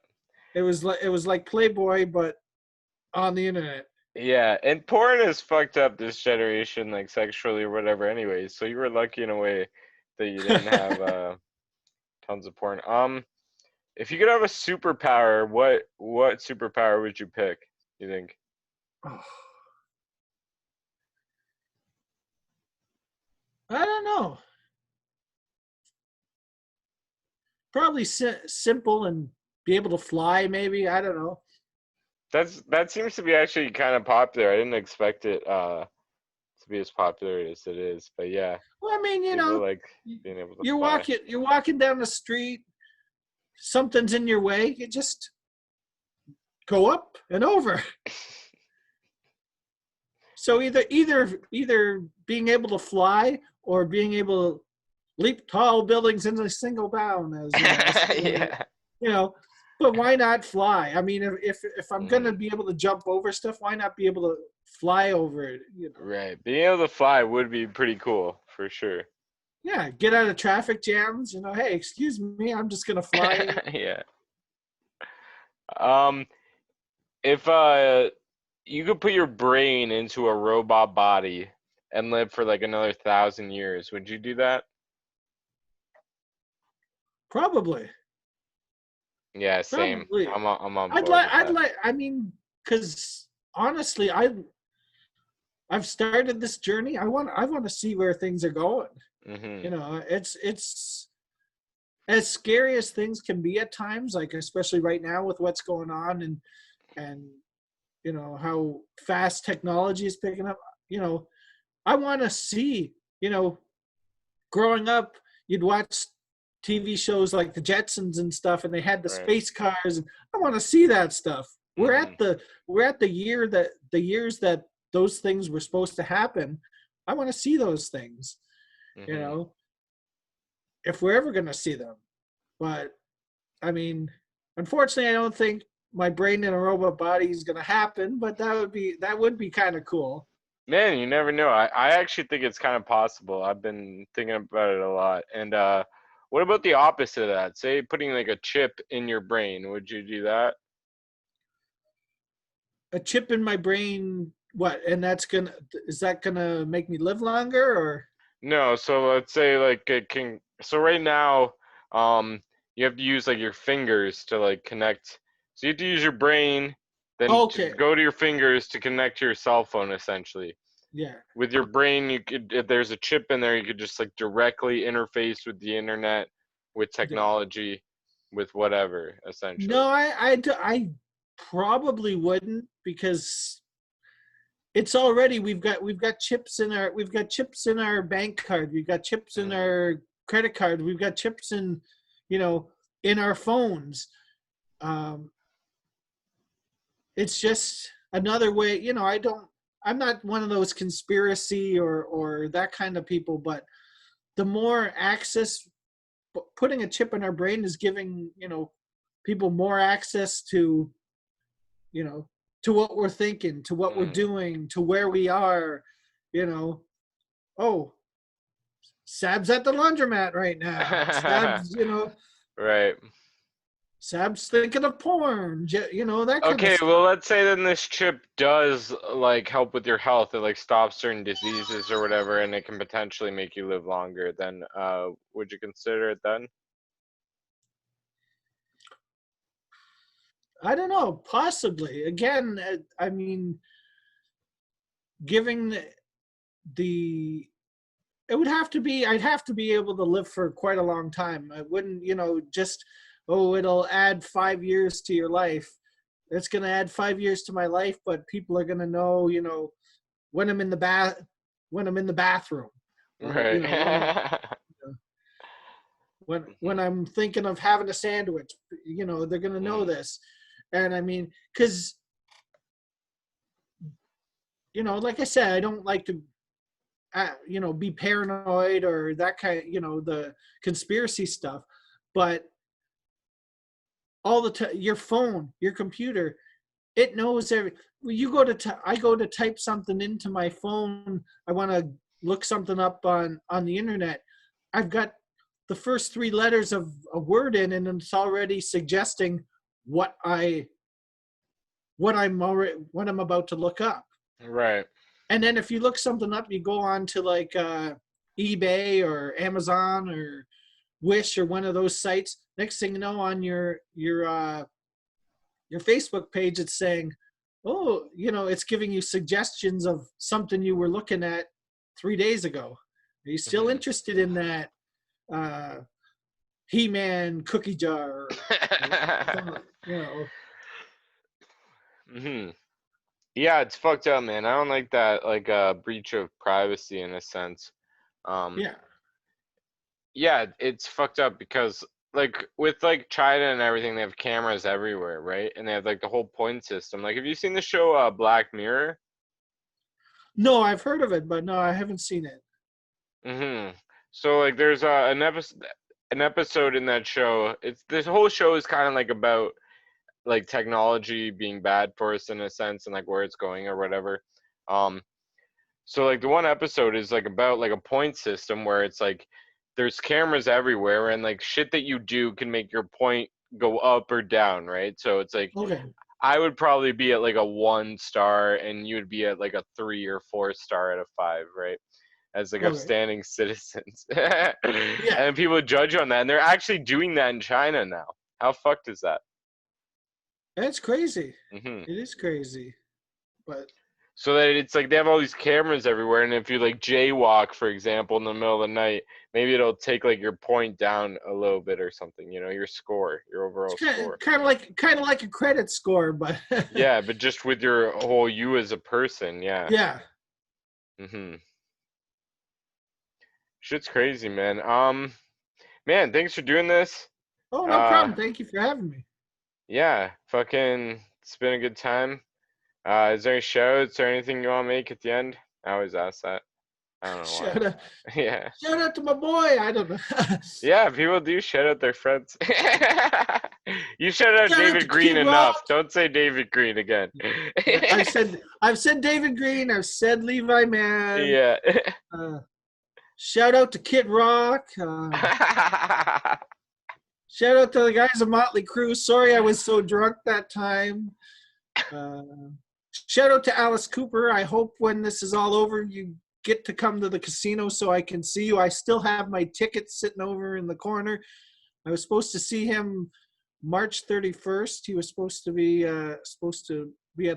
It was like Playboy, but on the internet. Yeah, and porn is fucked up this generation, like sexually or whatever anyway. So you were lucky in a way that you didn't have tons of porn. If you could have a superpower, what superpower would you pick, you think? Oh, I don't know. Probably simple, and be able to fly. Maybe, I don't know. That seems to be actually kind of popular. I didn't expect it to be as popular as it is, but yeah, Well, I mean, people like being able to you're fly. walking down the street. Something's in your way. You just go up and over. So either being able to fly, or being able to leap tall buildings in a single bound, as Yeah. you know. But why not fly? I mean, if I'm gonna Mhm. be able to jump over stuff, why not be able to fly over it? Right. Being able to fly would be pretty cool for sure. Yeah, get out of traffic jams. Hey, excuse me, I'm just gonna fly. Yeah. Um, if you could put your brain into a robot body and live for like another 1,000 years, would you do that? Probably, Yeah, same. probably. I'm on I'd board like, with I'd that. like. I mean, because honestly, I've started this journey. I want to see where things are going. Mm-hmm. You know, it's as scary as things can be at times, like especially right now with what's going on, and you know how fast technology is picking up. You know, I want to see. You know, growing up, you'd watch TV shows like the Jetsons and stuff, and they had the Right. space cars. And I want to see that stuff. Mm-hmm. We're at the years that those things were supposed to happen. I want to see those things. You Mm-hmm. know, if we're ever going to see them. But I mean, unfortunately, I don't think my brain in a robot body is going to happen. But that would be kind of cool. Man, you never know. I actually think it's kind of possible. I've been thinking about it a lot. And what about the opposite of that? Say putting like a chip in your brain. Would you do that? A chip in my brain. What? And is that gonna make me live longer or? No, so let's say like it can. So right now, um, you have to use like your fingers to like connect. So you have to use your brain, then to Okay. go to your fingers to connect to your cell phone essentially. Yeah. With your brain, you could, if there's a chip in there, you could just like directly interface with the internet, with Yeah. technology, with whatever essentially. No, I probably wouldn't because it's already we've got chips in our bank card. We've got chips in Hmm. our credit card. We've got chips you know, in our phones. Um, it's just another way. You know, I'm not one of those conspiracy or that kind of people, but the more access putting a chip in our brain is giving people more access to you know to what we're thinking, to what we're Hmm. doing, to where we are. you know oh, Sab's at the laundromat right now. Sab's Right. Sab's thinking of porn, that kind of Okay, stuff. well, let's say then this chip does like help with your health. It like stops certain diseases or whatever, and it can potentially make you live longer. Then, would you consider it then? I don't know, possibly. Again, I mean, giving the it would have to be I'd have to be able to live for quite a long time. I wouldn't, just, oh, it'll add 5 years to your life. It's going to add 5 years to my life, but people are going to know, when I'm in the when I'm in the bathroom, or Right. when I'm thinking of having a sandwich. They're going to know Mm. this. And I mean, because like I said, I don't like to be paranoid or that kind, the conspiracy stuff. But all the time, your phone, your computer, it knows every. When you go to, I go to type something into my phone. I want to look something up on the internet. I've got the first three letters of a word in, and it's already suggesting what what I'm about to look up. Right. And then if you look something up, you go on to like eBay or Amazon or Wish or one of those sites. Next thing you know, on your Facebook page, it's saying, "Oh, it's giving you suggestions of something you were looking at 3 days ago. Are you still Hmm. interested in that uh, He-Man cookie jar?" You know, Hmm. Yeah, it's fucked up, man. I don't like that, like breach of privacy in a sense. Um, yeah. yeah, it's fucked up because like with like China and everything, they have cameras everywhere, right? And they have like the whole point system. Like, have you seen the show Black Mirror? No, I've heard of it, but no, I haven't seen it. Hmm. So like, there's an episode in that show. It's this whole show is kind of like about like technology being bad for us in a sense and like where it's going or whatever. Um, So like the one episode is like about like a point system where it's like there's cameras everywhere and like shit that you do can make your point go up or down, right? So it's like Okay. I would probably be at like a 1 star and you would be at like a 3 or 4 star out of 5, right? As like Okay. upstanding citizens. Yeah. And people judge on that and they're actually doing that in China now. How fucked is that? That's crazy. Hmm. It is crazy. But So that it's like they have all these cameras everywhere, and if you like jaywalk, for example, in the middle of the night, maybe it'll take like your point down a little bit or something. Your score, your overall it's score. kind of like a credit score, but Yeah, but just with your whole you as a person. Yeah. yeah. Mhm. Shit's crazy, man. Man, thanks for doing this. Oh, no Uh, problem. Thank you for having me. yeah, fucking, it's been a good time. Is there any shoutouts or anything you want to make at the end? I always ask that. I don't know why. Shout out, Yeah. shout out to my boy. I don't know. Yeah, people do shout out their friends. You shout out Shout out to David Green Kid Rock. enough. Don't say David Green again. I've said David Green. I've said Levi Man. Yeah. Uh, shout out to Kid Rock. Shout out to the guys of Motley Crue. Sorry I was so drunk that time. Uh, shout out to Alice Cooper. I hope when this is all over, you get to come to the casino so I can see you. I still have my ticket sitting over in the corner. I was supposed to see him March 31st. He was supposed to be at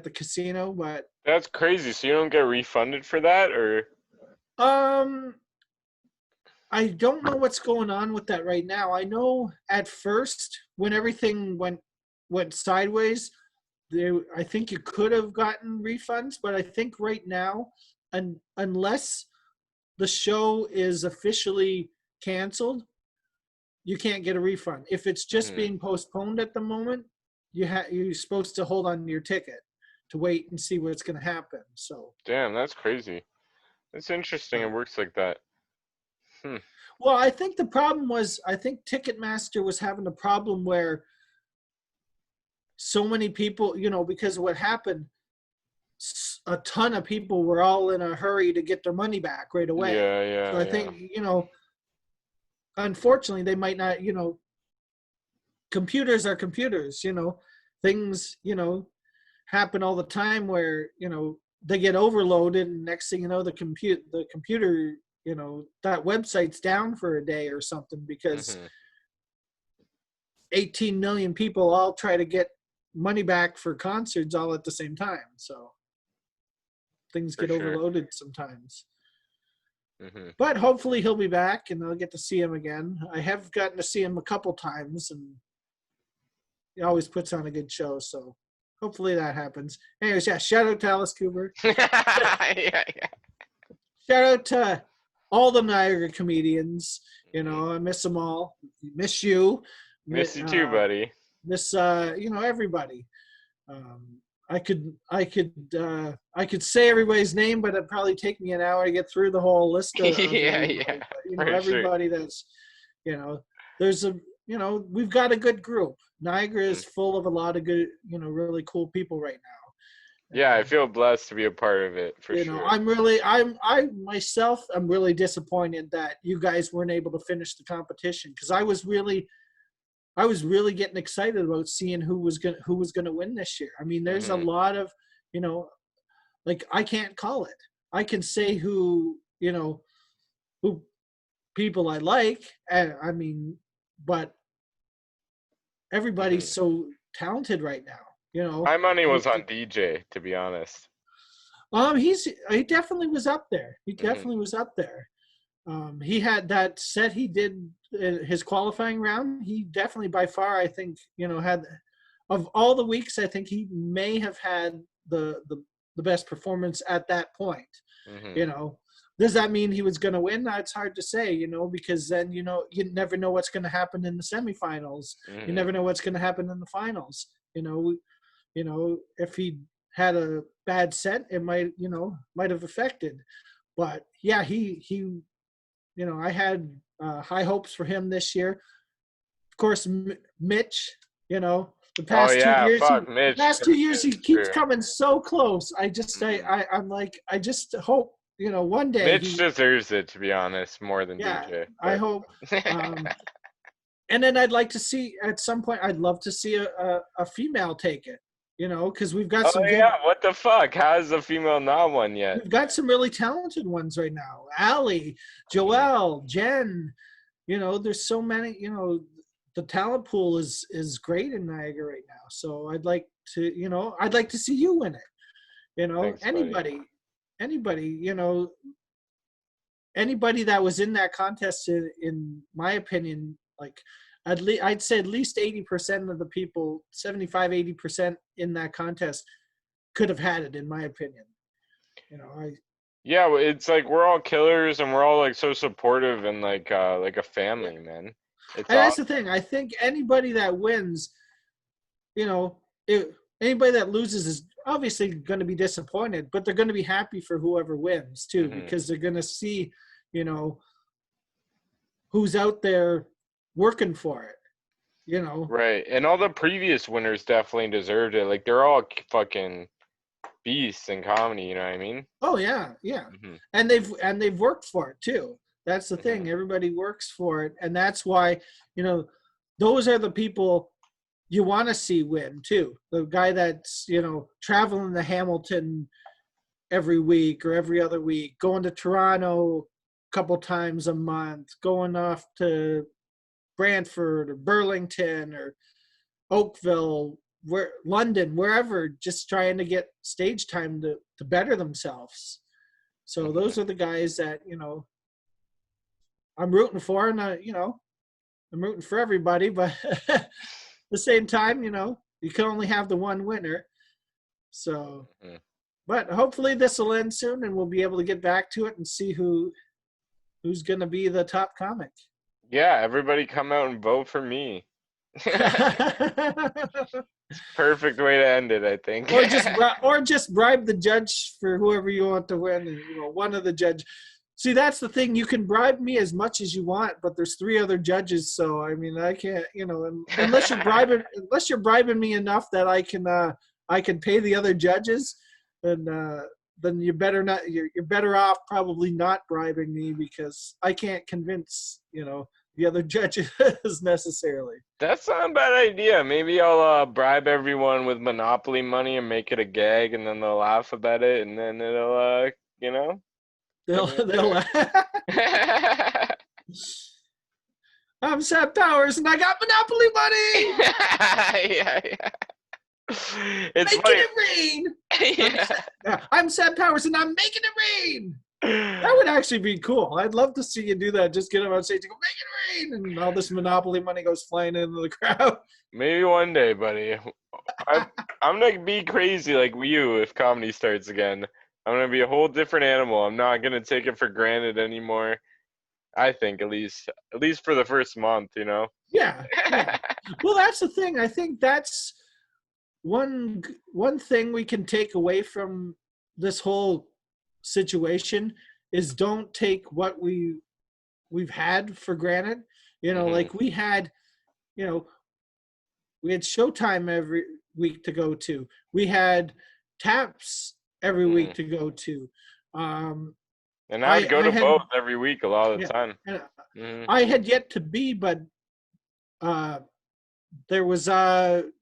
the casino, but That's crazy. So you don't get refunded for that, or? um I don't know what's going on with that right now. I know at first when everything went sideways, I think you could have gotten refunds, but I think right now, unless the show is officially canceled, you can't get a refund. If it's just Mhm. being postponed at the moment, you're supposed to hold on to your ticket to wait and see what's going to happen. So, Damn, that's crazy. That's interesting. It works like that. Hmm. well, I think the problem was I think Ticketmaster was having a problem where so many people, because of what happened, a ton of people were all in a hurry to get their money back right away. Yeah, So yeah, I yeah. think, unfortunately, they might not, computers are computers, things, happen all the time where, they get overloaded and next thing you know, the computer, that website's down for a day or something because Mhm. 18 million people all try to get money back for concerts all at the same time. So things For get sure. overloaded sometimes. Mhm. But hopefully he'll be back and I'll get to see him again. I have gotten to see him a couple times and he always puts on a good show. So hopefully that happens. Anyways, yeah, shout out to Alice Cooper. Yeah, yeah. Shout out to all the Niagara comedians. Mhm. I miss them all. Miss you. Miss you too, buddy. Miss everybody. Um, I could say everybody's name, but it'd probably take me an hour to get through the whole list of Yeah, everybody. yeah. But For sure. everybody that's there's we've got a good group. Niagara Mhm. is full of a lot of good, really cool people right now. Yeah, I And feel blessed to be a part of it for sure. I myself am really disappointed that you guys weren't able to finish the competition because I was really getting excited about seeing who was gonna win this year. I mean, there's a Mhm. lot of, like I can't call it. I can say who people I like, and I mean, but everybody's Mhm. so talented right now. My money was Like, on DJ, to be honest. he definitely was up there. He Mhm. definitely was up there. He had that set he did his qualifying round. He definitely, by far, I think, had of all the weeks, I think he may have had the best performance at that point. Mhm. You know, does that mean he was going to win? It's hard to say, because then you never know what's going to happen in the semifinals. You Mhm. never know what's going to happen in the finals. If he had a bad set, it might have affected. But yeah, he I had high hopes for him this year. Of course, Mitch, the Oh past two yeah, years, fuck Mitch. he keeps True. coming so close. I just Mhm. I'm like, I just hope, one day Mitch deserves it, to be honest, more than yeah, DJ. I But hope. Um, and then I'd like to see at some point, I'd love to see a female take it, because oh yeah, what the fuck? How is the female not one yet? we've got some really talented ones right now. Allie, Mhm. Joelle, Jen, there's so many, the talent pool is great in Niagara right now. So I'd like to see you win it. You know, Thanks, buddy. anybody, you know, anybody that was in that contest, in my opinion, like I'd say at least 80% of the people, 75, 80% in that contest could have had it, in my opinion. You know, Yeah, it's like we're all killers and we're all like so supportive and like a yeah. family, man. It's And that's awesome. the thing. I think anybody that wins, you know, anybody that loses is obviously going to be disappointed, but they're going to be happy for whoever wins too, Hmm. because they're going to see, you know, who's out there working for it, you know. Right. And all the previous winners definitely deserved it. Like they're all fucking beasts in comedy, you know what I mean? Oh yeah, yeah. Hmm. And they've worked for it too. That's the Hmm. thing. Everybody works for it, and that's why, you know, those are the people you want to see win too. The guy that's, you know, traveling to Hamilton every week or every other week, going to Toronto a couple times a month, going off to Brantford or Burlington or Oakville, London, wherever, just trying to get stage time to better themselves. So Hmm. those are the guys that, you know, I'm rooting for, and you know, I'm rooting for everybody, but at the same time, you know, you can only have the one winner. So, Hmm. but hopefully this will end soon, and we'll be able to get back to it and see who's going to be the top comic. Yeah, everybody come out and vote for me. Perfect way to end it, I think. or just bribe the judge for whoever you want to win, and, you know, one of the judge. See, that's the thing. You can bribe me as much as you want, but there's three other judges, so I mean, I can't, you know, unless you're bribing me enough that I can pay the other judges, then you better not. You're better off probably not bribing me, because I can't convince, you know, the other judges necessarily. That's not a bad idea. Maybe I'll bribe everyone with Monopoly money and make it a gag, and then they'll laugh about it, and then it'll, you know, get me They'll there. I'm Sam Powers and I got Monopoly money. Yeah, yeah. It's Making funny. it rain. Yeah. I'm Sam Powers and I'm making it rain. That would actually be cool. I'd love to see you do that. Just get him on stage and go, make it rain. And all this Monopoly money goes flying into the crowd. Maybe one day, buddy. I'm I'm gonna be crazy like you if comedy starts again. I'm gonna be a whole different animal. I'm not gonna take it for granted anymore. I think at least for the first month, you know. Yeah, yeah. Well, that's the thing. I think that's one thing we can take away from this whole situation is don't take what we've had for granted. You know, Hmm. like you know, we had Showtime every week to go to. We had Taps every Hmm. week to go to. Um, And I'd go I to both had every week a lot of the yeah, time. and Hmm. I had yet to be, but uh, there was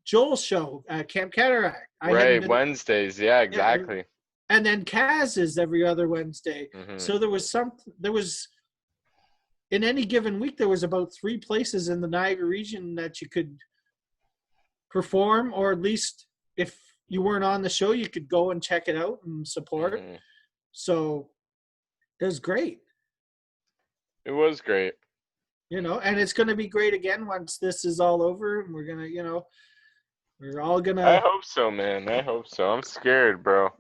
Joel's show at Camp Cataract. I hadn't Right, been. Wednesdays. Yeah, Yeah, exactly. and then Kaz is every other Wednesday. Hmm. So there was in any given week there was about three places in the Niagara region that you could perform, or at least if you weren't on the show, you could go and check it out and support. Hmm. So it was great, It was great. you know, and it's going to be great again once this is all over, and we're gonna, you know, we're all I gonna. hope so, man. I hope so. I'm scared, bro.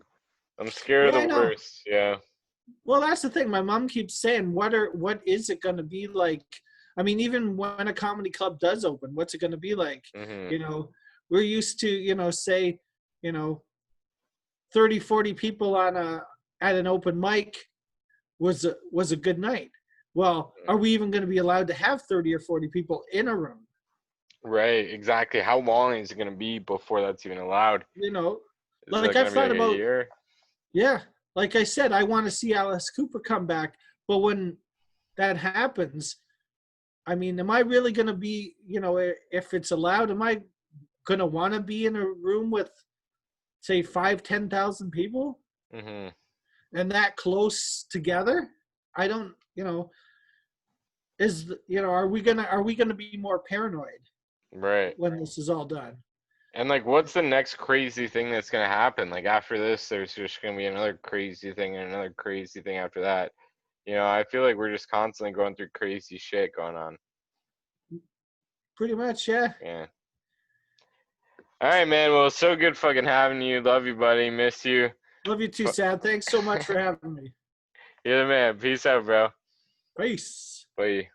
I'm scared Yeah, of I the know. worst. Yeah. Well, that's the thing. My mom keeps saying, what is it going to be like? I mean, even when a comedy club does open, what's it going to be like? Hmm. You know, we're used to, you know, say, you know, 30, 40 people on a at an open mic was a good night. Well, are we even going to be allowed to have 30 or 40 people in a room? Right, exactly. How long is it gonna be before that's even allowed? You know, Is like that I've gonna be thought like a about, year? yeah, like I said, I want to see Alice Cooper come back, but when that happens, I mean, am I really going to be, you know, if it's allowed, am I going to want to be in a room with, say, 5, 10,000 people Hmm. and that close together? I don't, you know, are we gonna be more paranoid Right. when this is all done? And like, what's the next crazy thing that's gonna happen? Like after this, there's just gonna be another crazy thing and another crazy thing after that. You know, I feel like we're just constantly going through crazy shit going on. Pretty much, yeah. Yeah. All right, man. Well, it's so good fucking having you. Love you, buddy. Miss you. Love you too, Sad. Thanks so much for having me. You're the man. Peace out, bro. Peace. Bye.